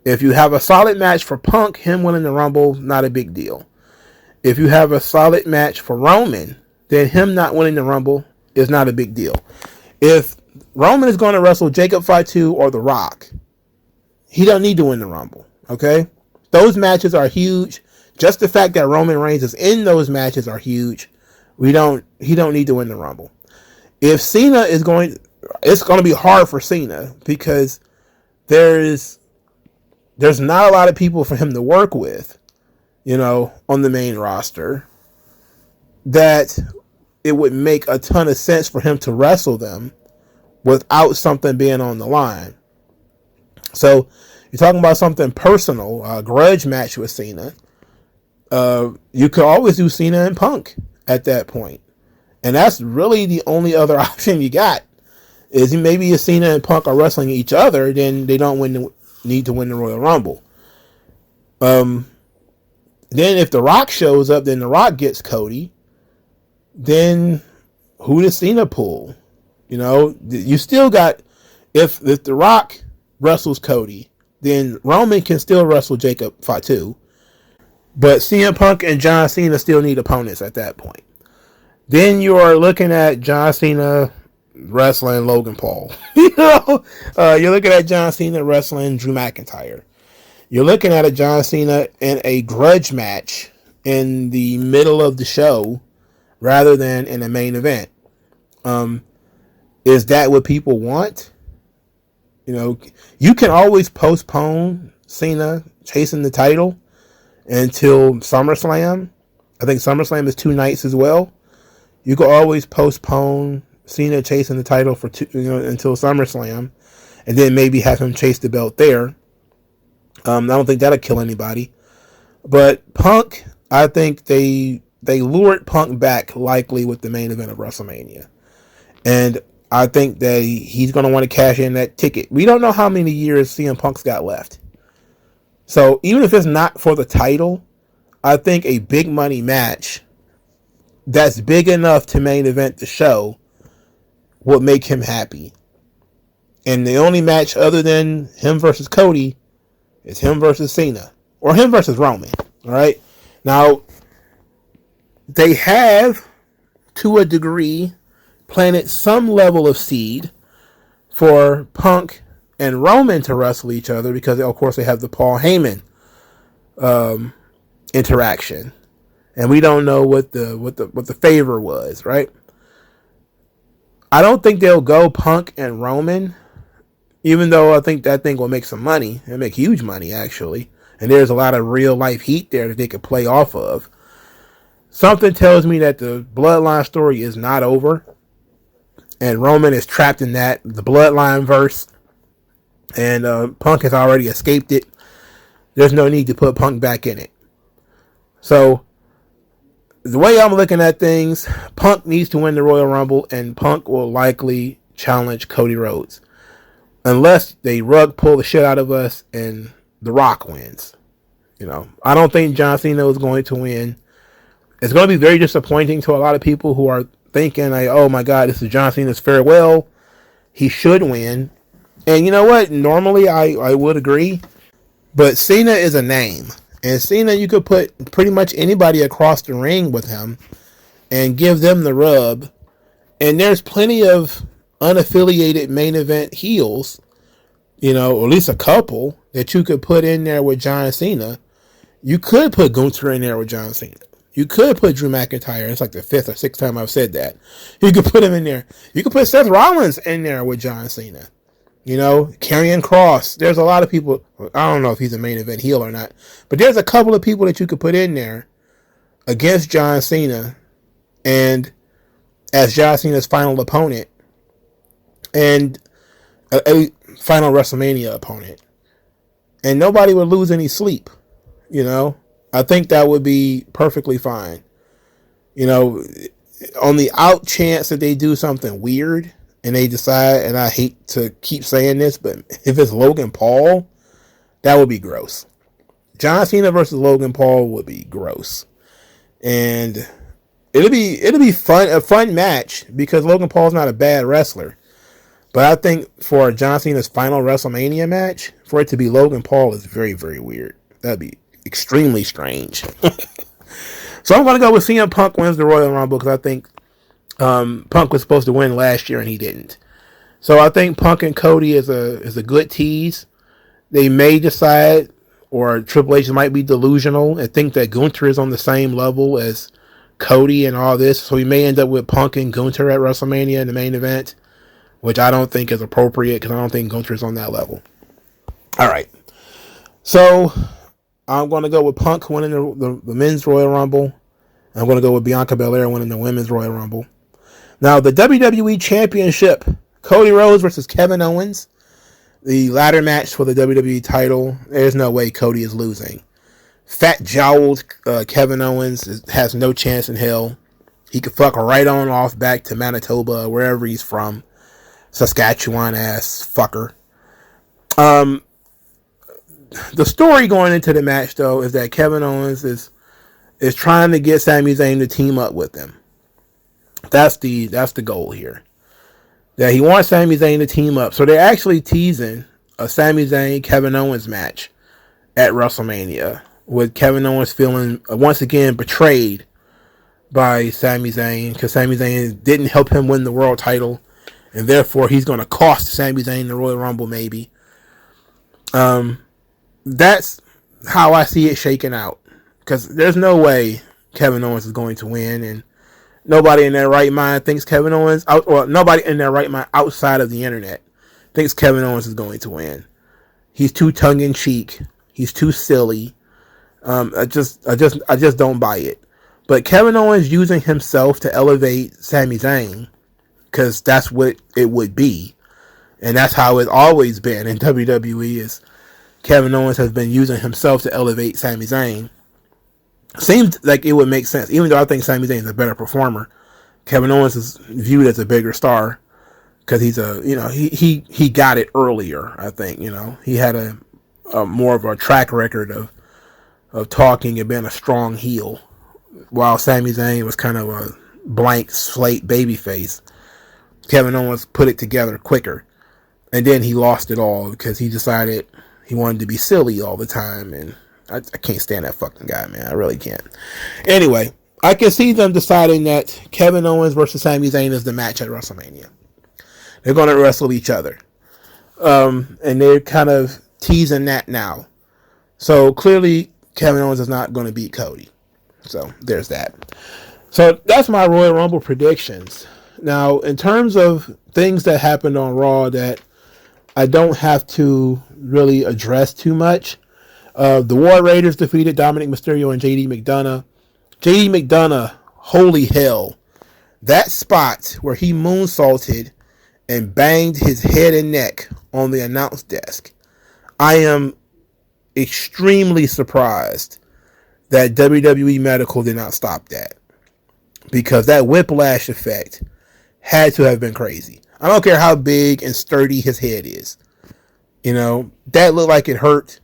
If you have a solid match for Punk, him winning the Rumble, not a big deal. If you have a solid match for Roman, then him not winning the Rumble is not a big deal. If Roman is going to wrestle Jacob Fatu or The Rock, he don't need to win the Rumble, okay? Those matches are huge. Just the fact that Roman Reigns is in those matches are huge. He don't need to win the Rumble. If Cena it's going to be hard for Cena because there's not a lot of people for him to work with, on the main roster, that it would make a ton of sense for him to wrestle them without something being on the line. So you're talking about something personal, a grudge match with Cena. You could always do Cena and Punk at that point. And that's really the only other option you got. Is maybe if Cena and Punk are wrestling each other, then they don't need to win the Royal Rumble. Then if The Rock shows up, then The Rock gets Cody. Then who does Cena pull? You still got, if The Rock wrestles Cody, then Roman can still wrestle Jacob Fatu. But CM Punk and John Cena still need opponents at that point. Then you are looking at John Cena wrestling Logan Paul. You're looking at John Cena wrestling Drew McIntyre. You're looking at a John Cena in a grudge match in the middle of the show rather than in a main event. Is that what people want? You can always postpone Cena chasing the title until SummerSlam. I think SummerSlam is 2 nights as well. You can always postpone Cena chasing the title for until SummerSlam, and then maybe have him chase the belt there. I don't think that'll kill anybody. But Punk, I think they lured Punk back likely with the main event of WrestleMania. And I think that he's going to want to cash in that ticket. We don't know how many years CM Punk's got left. So even if it's not for the title, I think a big money match that's big enough to main event the show would make him happy. And the only match other than him versus Cody is him versus Cena. Or him versus Roman. Alright? Now, they have, to a degree, planted some level of seed for Punk and Roman to wrestle each other because, of course, they have the Paul Heyman interaction, and we don't know what the favor was, right? I don't think they'll go Punk and Roman, even though I think that thing will make some money. It'll make huge money, actually, and there's a lot of real life heat there that they could play off of. Something tells me that the Bloodline story is not over, and Roman is trapped in the Bloodline verse, and Punk has already escaped it. There's no need to put Punk back in it. So, the way I'm looking at things, Punk needs to win the Royal Rumble, and Punk will likely challenge Cody Rhodes. Unless they rug pull the shit out of us and The Rock wins. I don't think John Cena is going to win. It's going to be very disappointing to a lot of people who are thinking, like, oh my God, this is John Cena's farewell. He should win. And you know what? Normally I would agree. But Cena is a name. And Cena, you could put pretty much anybody across the ring with him and give them the rub. And there's plenty of unaffiliated main event heels, or at least a couple that you could put in there with John Cena. You could put Gunther in there with John Cena. You could put Drew McIntyre. It's like the 5th or 6th time I've said that. You could put him in there. You could put Seth Rollins in there with John Cena. Karrion Kross. There's a lot of people. I don't know if he's a main event heel or not. But there's a couple of people that you could put in there against John Cena and as John Cena's final opponent and a final WrestleMania opponent. And nobody would lose any sleep. I think that would be perfectly fine. On the out chance that they do something weird and they decide, and I hate to keep saying this, but if it's Logan Paul, that would be gross. John Cena versus Logan Paul would be gross. And it'll be fun, a fun match because Logan Paul's not a bad wrestler. But I think for John Cena's final WrestleMania match, for it to be Logan Paul is very, very weird. That'd be extremely strange. So I'm going to go with CM Punk wins the Royal Rumble because I think Punk was supposed to win last year and he didn't. So I think Punk and Cody is a good tease. They may decide, or Triple H might be delusional and think that Gunther is on the same level as Cody and all this. So we may end up with Punk and Gunther at WrestleMania in the main event, which I don't think is appropriate because I don't think Gunther is on that level. All right. So I'm going to go with Punk winning the men's Royal Rumble. I'm going to go with Bianca Belair winning the women's Royal Rumble. Now, the WWE Championship, Cody Rhodes versus Kevin Owens. The ladder match for the WWE title. There's no way Cody is losing. Fat jowled Kevin Owens has no chance in hell. He could fuck right on off back to Manitoba, wherever he's from. Saskatchewan ass fucker. The story going into the match, though, is that Kevin Owens is trying to get Sami Zayn to team up with him. That's the goal here. That he wants Sami Zayn to team up. So they're actually teasing a Sami Zayn Kevin Owens match at WrestleMania, with Kevin Owens feeling once again betrayed by Sami Zayn because Sami Zayn didn't help him win the world title, and therefore he's going to cost Sami Zayn the Royal Rumble maybe. That's how I see it shaking out, because there's no way Kevin Owens is going to win, and nobody in their right mind thinks Kevin Owens, or nobody in their right mind outside of the internet thinks Kevin Owens is going to win. He's too tongue-in-cheek. He's too silly. I just don't buy it. But Kevin Owens using himself to elevate Sami Zayn, because that's what it would be, and that's how it's always been in WWE. Is Kevin Owens has been using himself to elevate Sami Zayn. Seems like it would make sense, even though I think Sami Zayn is a better performer. Kevin Owens is viewed as a bigger star because he's he got it earlier. I think he had a more of a track record of talking and being a strong heel, while Sami Zayn was kind of a blank slate babyface. Kevin Owens put it together quicker. And then he lost it all because he decided he wanted to be silly all the time. And I can't stand that fucking guy, man. I really can't. Anyway, I can see them deciding that Kevin Owens versus Sami Zayn is the match at WrestleMania. They're going to wrestle each other. And they're kind of teasing that now. So clearly, Kevin Owens is not going to beat Cody. So there's that. So that's my Royal Rumble predictions. Now, in terms of things that happened on Raw that I don't have to really address too much, the War Raiders defeated Dominic Mysterio and JD McDonough. JD McDonough, holy hell. That spot where he moonsaulted and banged his head and neck on the announce desk. I am extremely surprised that WWE Medical did not stop that. Because that whiplash effect had to have been crazy. I don't care how big and sturdy his head is. You know, that looked like it hurt.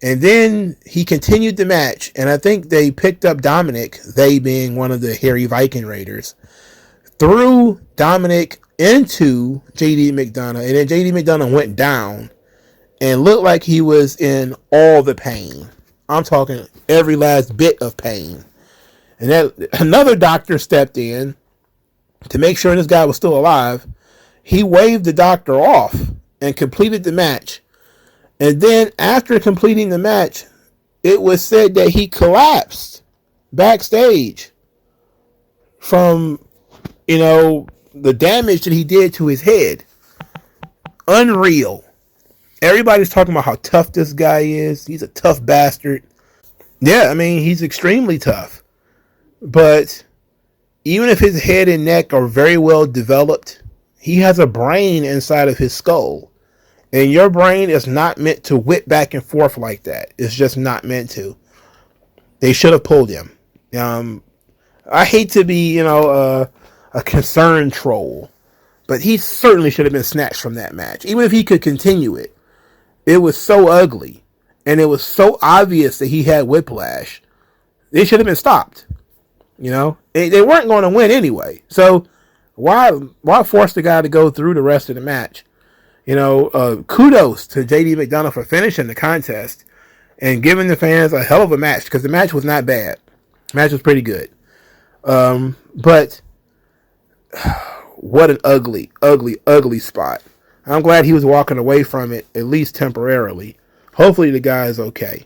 And then he continued the match. And I think they picked up Dominic, they being one of the hairy Viking Raiders, threw Dominic into JD McDonough. And then JD McDonough went down and looked like he was in all the pain. I'm talking every last bit of pain. And then another doctor stepped in to make sure this guy was still alive. He waved the doctor off and completed the match. And then after completing the match, it was said that he collapsed backstage from, the damage that he did to his head. Unreal. Everybody's talking about how tough this guy is. He's a tough bastard. Yeah, I mean, he's extremely tough. But even if his head and neck are very well developed, he has a brain inside of his skull. And your brain is not meant to whip back and forth like that. It's just not meant to. They should have pulled him. I hate to be, a concerned troll. But he certainly should have been snatched from that match. Even if he could continue it. It was so ugly. And it was so obvious that he had whiplash. They should have been stopped. They weren't going to win anyway. So why force the guy to go through the rest of the match? Kudos to JD McDonough for finishing the contest and giving the fans a hell of a match, because the match was not bad. The match was pretty good. But what an ugly, ugly, ugly spot. I'm glad he was walking away from it, at least temporarily. Hopefully the guy is okay.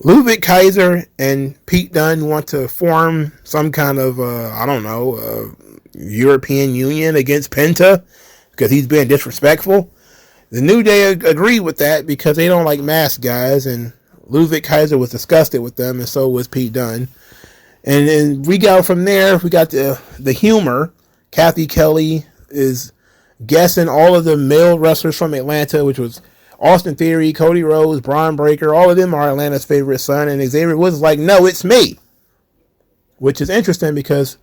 Ludwig Kaiser and Pete Dunne want to form some kind of, European Union against Penta because he's being disrespectful. The New Day agreed with that because they don't like masked guys, and Ludwig Kaiser was disgusted with them, and so was Pete Dunne. And then we go from there. We got the humor. Kathy Kelly is guessing all of the male wrestlers from Atlanta, which was Austin Theory, Cody Rhodes, Braun Breaker. All of them are Atlanta's favorite son. And Xavier Woods is like, no, it's me. Which is interesting because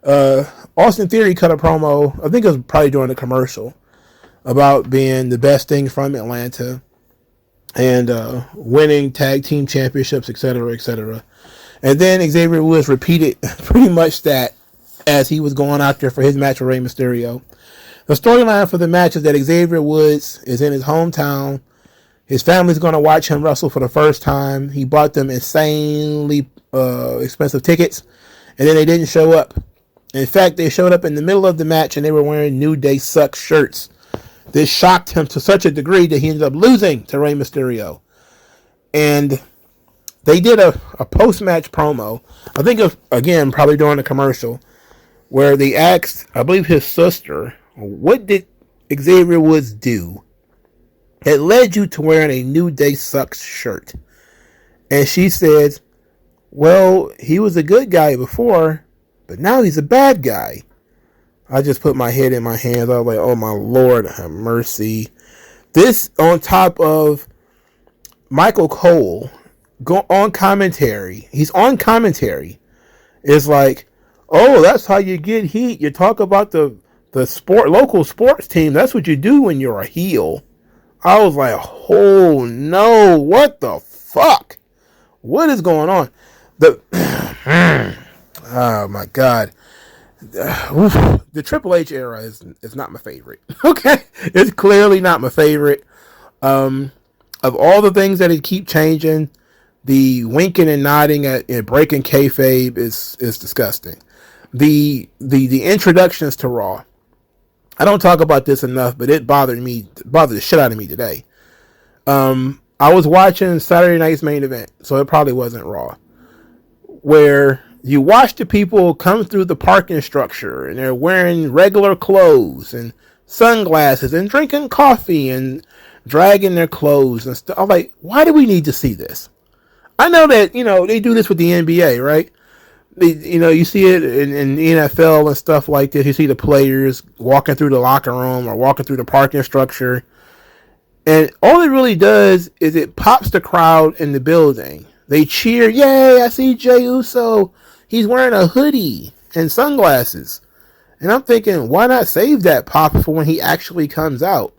Austin Theory cut a promo, I think it was probably during the commercial, about being the best thing from Atlanta and winning tag team championships, etc., etc. And then Xavier Woods repeated pretty much that as he was going out there for his match with Rey Mysterio. The storyline for the match is that Xavier Woods is in his hometown. His family's going to watch him wrestle for the first time. He bought them insanely expensive tickets, and then they didn't show up. In fact, they showed up in the middle of the match, and they were wearing New Day Sucks shirts. This shocked him to such a degree that he ended up losing to Rey Mysterio. And they did a post-match promo, I think of, again, probably during the commercial, where they asked, I believe his sister, what did Xavier Woods do that led you to wearing a New Day Sucks shirt? And she said, well, he was a good guy before, but now he's a bad guy. I just put my head in my hands. I was like, oh my Lord, have mercy. This on top of Michael Cole on commentary. He's on commentary. It's like, oh, that's how you get heat. You talk about the local sports team. That's what you do when you're a heel. I was like, oh no, what the fuck? What is going on? Oh my God. This the Triple H era is not my favorite. Okay, it's clearly not my favorite. Of all the things that it keep changing, the winking and nodding at breaking kayfabe is disgusting. The introductions to Raw. I don't talk about this enough, but it bothered the shit out of me today. I was watching Saturday night's main event, so it probably wasn't Raw, where you watch the people come through the parking structure and they're wearing regular clothes and sunglasses and drinking coffee and dragging their clothes and stuff. I'm like, why do we need to see this? I know that, they do this with the NBA, right? You see it in the NFL and stuff like this. You see the players walking through the locker room or walking through the parking structure. And all it really does is it pops the crowd in the building. They cheer, yay, I see Jey Uso. He's wearing a hoodie and sunglasses. And I'm thinking, why not save that pop for when he actually comes out?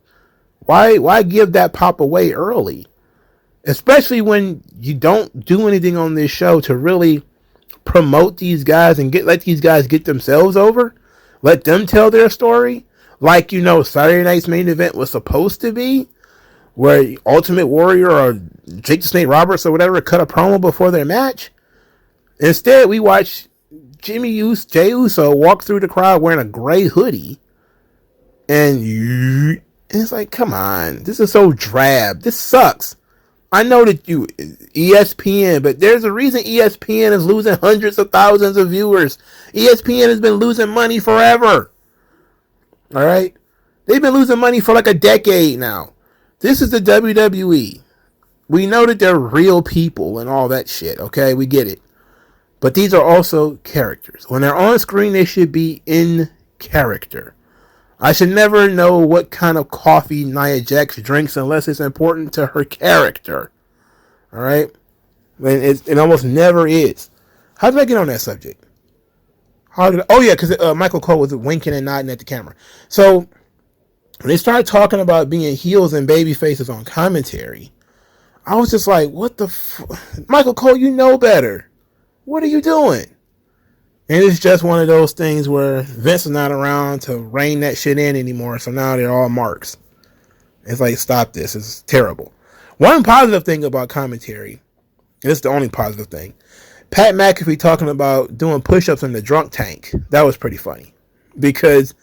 Why give that pop away early? Especially when you don't do anything on this show to really promote these guys and let these guys get themselves over. Let them tell their story. Like, Saturday night's main event was supposed to be, where Ultimate Warrior or Jake the Snake Roberts or whatever cut a promo before their match. Instead, we watch Jey Uso walk through the crowd wearing a gray hoodie. And it's like, come on. This is so drab. This sucks. I know that ESPN, but there's a reason ESPN is losing hundreds of thousands of viewers. ESPN has been losing money forever. All right? They've been losing money for like a decade now. This is the WWE. We know that they're real people and all that shit, okay? We get it. But these are also characters. When they're on screen, they should be in character. I should never know what kind of coffee Nia Jax drinks unless it's important to her character. All right? And it almost never is. How did I get on that subject? Because Michael Cole was winking and nodding at the camera. So, when they started talking about being heels and baby faces on commentary, I was just like, what the Michael Cole, you know better. What are you doing? And it's just one of those things where Vince is not around to rein that shit in anymore, so now they're all marks. It's like, stop this. It's terrible. One positive thing about commentary, and it's the only positive thing, Pat McAfee talking about doing push-ups in the drunk tank. That was pretty funny. Because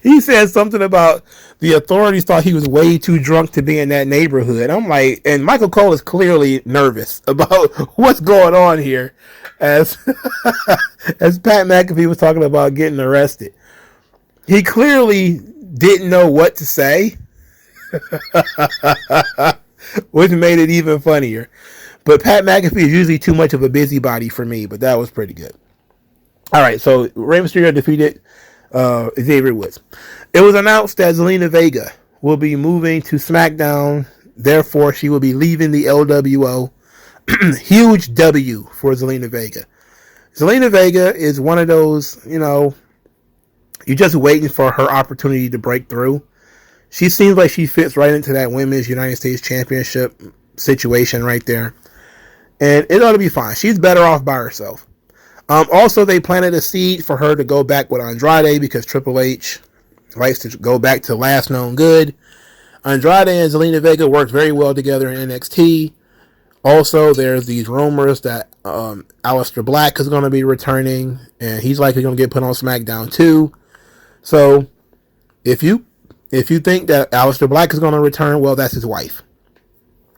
he said something about the authorities thought he was way too drunk to be in that neighborhood. I'm like, and Michael Cole is clearly nervous about what's going on here as Pat McAfee was talking about getting arrested. He clearly didn't know what to say, which made it even funnier. But Pat McAfee is usually too much of a busybody for me, but that was pretty good. All right, so Rey Mysterio defeated Xavier Woods. It was announced that Zelina Vega will be moving to SmackDown. Therefore, she will be leaving the LWO. Huge W for Zelina Vega. Zelina Vega is one of those, you're just waiting for her opportunity to break through. She seems like she fits right into that Women's United States Championship situation right there. And it ought to be fine. She's better off by herself. Also, they planted a seed for her to go back with Andrade because Triple H likes to go back to last known good. Andrade and Zelina Vega worked very well together in NXT. Also, there's these rumors that Aleister Black is going to be returning, and he's likely going to get put on SmackDown too. So, if you think that Aleister Black is going to return, well, that's his wife.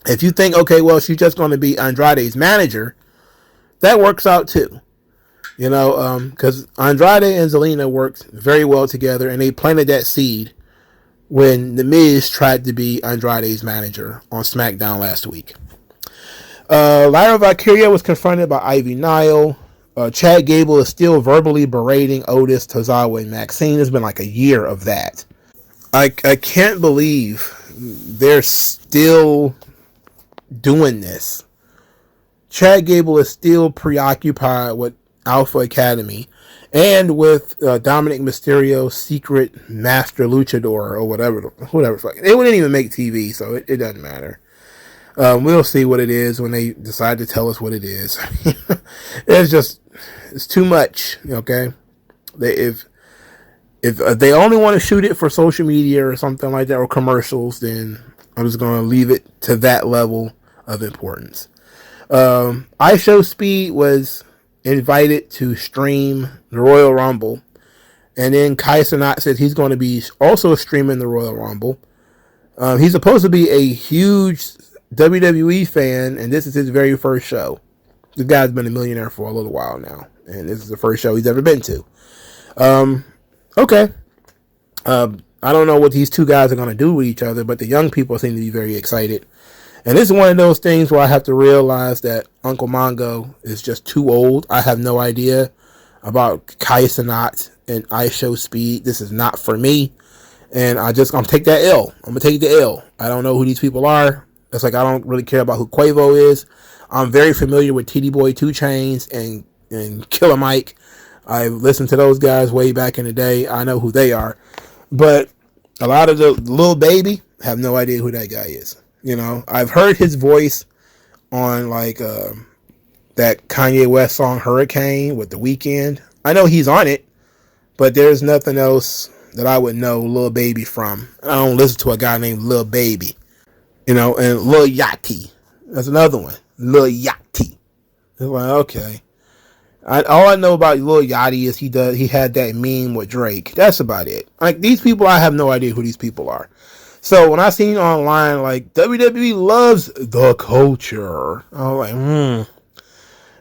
If you think, okay, well, she's just going to be Andrade's manager, that works out too. Because Andrade and Zelina worked very well together, and they planted that seed when The Miz tried to be Andrade's manager on SmackDown last week. Lyra Valkyria was confronted by Ivy Nile. Chad Gable is still verbally berating Otis, Tozawa, and Maxine. It's been like a year of that. I can't believe they're still doing this. Chad Gable is still preoccupied with Alpha Academy and with Dominic Mysterio's secret master luchador or whatever. It wouldn't even make TV, so it doesn't matter. We'll see what it is when they decide to tell us what it is. It's too much, okay? If they only want to shoot it for social media or something like that or commercials, then I'm just going to leave it to that level of importance. iShowSpeed was invited to stream the Royal Rumble, and then Kai Cenat says he's going to be also streaming the Royal Rumble. He's supposed to be a huge WWE fan, and this is his very first show. This guy's been a millionaire for a little while now, and this is the first show he's ever been to. Okay. I don't know what these two guys are going to do with each other, but the young people seem to be very excited. And this is one of those things where I have to realize that Uncle Mongo is just too old. I have no idea about Kai Cenat and iShowSpeed. This is not for me. And I'm going to take that L. I'm going to take the L. I don't know who these people are. It's like I don't really care about who Quavo is. I'm very familiar with TD Boy 2 Chainz and Killer Mike. I listened to those guys way back in the day. I know who they are. But a lot of the Lil Baby, have no idea who that guy is. You know, I've heard his voice on like that Kanye West song Hurricane with The Weeknd. I know he's on it, but there's nothing else that I would know Lil Baby from. I don't listen to a guy named Lil Baby. You know, and Lil Yachty. That's another one. Lil Yachty. It's like, okay. All I know about Lil Yachty is he had that meme with Drake. That's about it. Like, these people, I have no idea who these people are. So when I seen online, like, WWE loves the culture, I was like,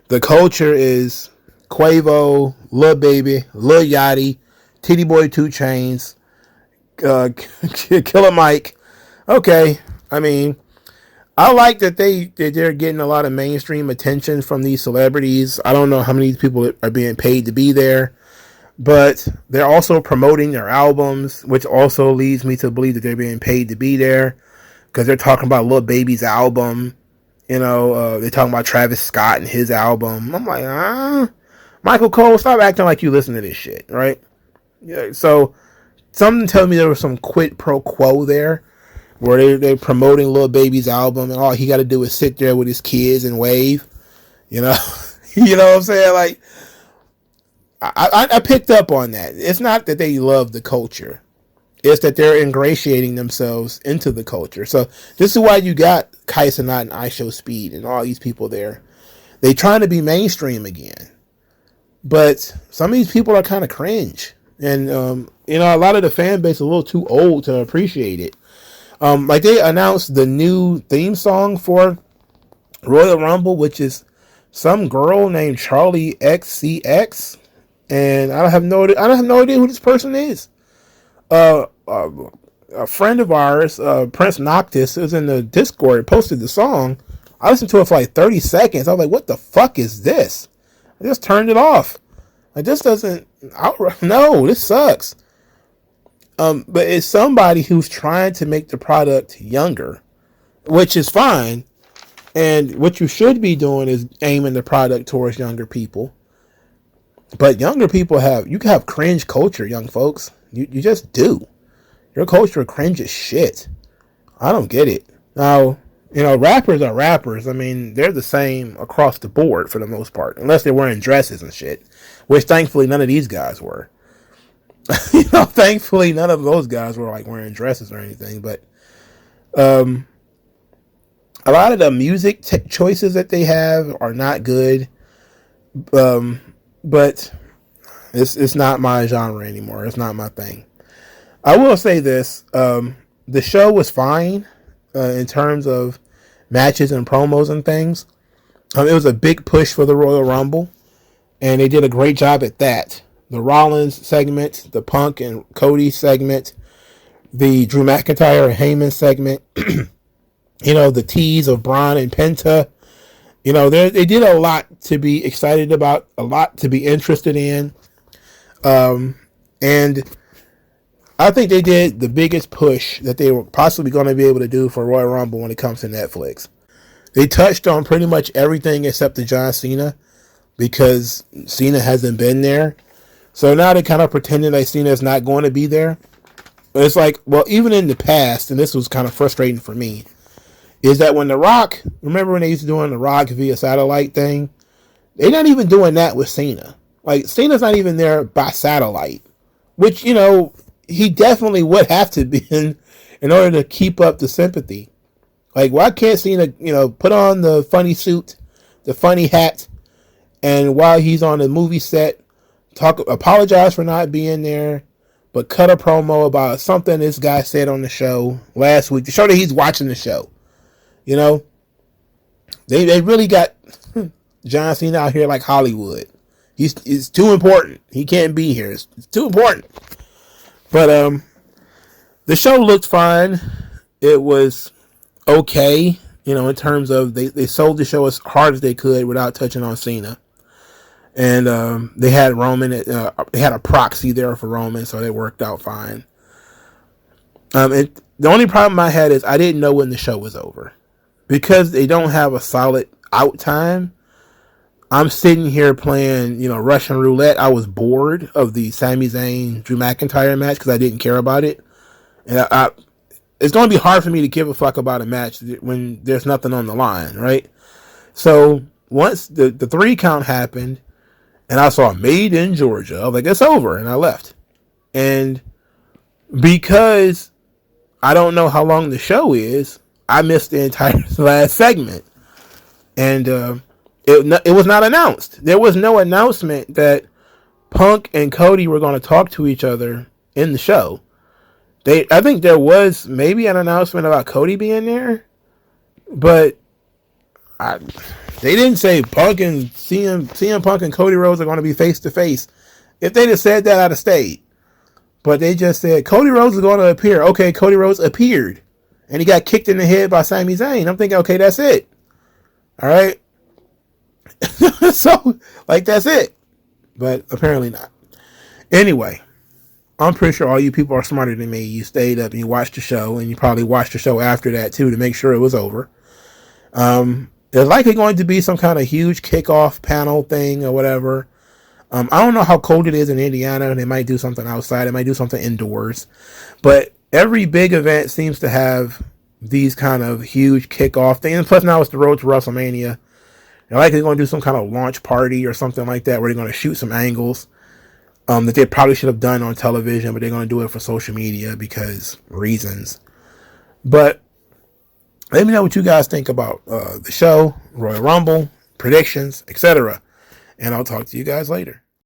The culture is Quavo, Lil Baby, Lil Yachty, TD Boy 2 Chainz, Killer Mike. Okay, I mean, I like that they're getting a lot of mainstream attention from these celebrities. I don't know how many people are being paid to be there, but they're also promoting their albums, which also leads me to believe that they're being paid to be there because they're talking about Lil Baby's album. You know, they're talking about Travis Scott and his album. I'm like, Michael Cole, stop acting like you listen to this shit, right? Yeah. So something tells me there was some quid pro quo there, where they're promoting Lil Baby's album, and all he got to do is sit there with his kids and wave, you know, you know what I'm saying? Like, I picked up on that. It's not that they love the culture; it's that they're ingratiating themselves into the culture. So this is why you got Kai Cenat and iShowSpeed and all these people there. They trying to be mainstream again, but some of these people are kind of cringe, and you know, a lot of the fan base is a little too old to appreciate it. Like they announced the new theme song for Royal Rumble, which is some girl named Charlie XCX, and I have no idea who this person is. A friend of ours, Prince Noctis, is in the Discord, posted the song. I listened to it for like 30 seconds. I was like, "What the fuck is this?" I just turned it off. Like, this doesn't. No, this sucks. But it's somebody who's trying to make the product younger, which is fine. And what you should be doing is aiming the product towards younger people. But younger people you can have cringe culture, young folks. You just do. Your culture cringe as shit. I don't get it. Now, you know, rappers are rappers. I mean, they're the same across the board for the most part, unless they're wearing dresses and shit, which thankfully none of these guys were. You know, thankfully none of those guys were like wearing dresses or anything, but a lot of the music choices that they have are not good. But it's not my genre anymore. It's not my thing. I will say this: the show was fine in terms of matches and promos and things. It was a big push for the Royal Rumble, and they did a great job at that. The Rollins segment, the Punk and Cody segment, the Drew McIntyre and Heyman segment, you know, the tease of Braun and Penta. You know, they did a lot to be excited about, a lot to be interested in. And I think they did the biggest push that they were possibly going to be able to do for Royal Rumble when it comes to Netflix. They touched on pretty much everything except the John Cena, because Cena hasn't been there. So now they're kind of pretending like Cena's not going to be there. But it's like, well, even in the past, and this was kind of frustrating for me, is that when The Rock, remember when they used to doing The Rock via satellite thing? They're not even doing that with Cena. Like, Cena's not even there by satellite, which, you know, he definitely would have to be in order to keep up the sympathy. Like, why can't Cena, you know, put on the funny suit, the funny hat, and while he's on the movie set, apologize for not being there, but cut a promo about something this guy said on the show last week to show that he's watching the show. You know, they really got John Cena out here like Hollywood. It's too important. He can't be here. It's too important. But the show looked fine. It was okay, you know, in terms of they sold the show as hard as they could without touching on Cena. And they had Roman. They had a proxy there for Roman, so they worked out fine. The only problem I had is I didn't know when the show was over. Because they don't have a solid out time, I'm sitting here playing, you know, Russian roulette. I was bored of the Sami Zayn Drew McIntyre match because I didn't care about it. And it's going to be hard for me to give a fuck about a match when there's nothing on the line, right? So once the 3 count happened and I saw Made in Georgia, I was like, it's over. And I left. And because I don't know how long the show is, I missed the entire last segment. And it was not announced. There was no announcement that Punk and Cody were going to talk to each other in the show. I think there was maybe an announcement about Cody being there, but they didn't say Punk and CM Punk and Cody Rhodes are going to be face to face. If they just said that, I'd have stayed. But they just said Cody Rhodes is going to appear. Okay, Cody Rhodes appeared. And he got kicked in the head by Sami Zayn. I'm thinking, okay, that's it. All right. So, like, that's it. But apparently not. Anyway, I'm pretty sure all you people are smarter than me. You stayed up and you watched the show. And you probably watched the show after that, too, to make sure it was over. There's likely going to be some kind of huge kickoff panel thing or whatever. I don't know how cold it is in Indiana. They might do something outside. They might do something indoors. But every big event seems to have these kind of huge kickoff things. And plus now it's the road to WrestleMania. They're likely going to do some kind of launch party or something like that where they're going to shoot some angles that they probably should have done on television, but they're going to do it for social media because reasons. But let me know what you guys think about the show, Royal Rumble, predictions, etc. And I'll talk to you guys later.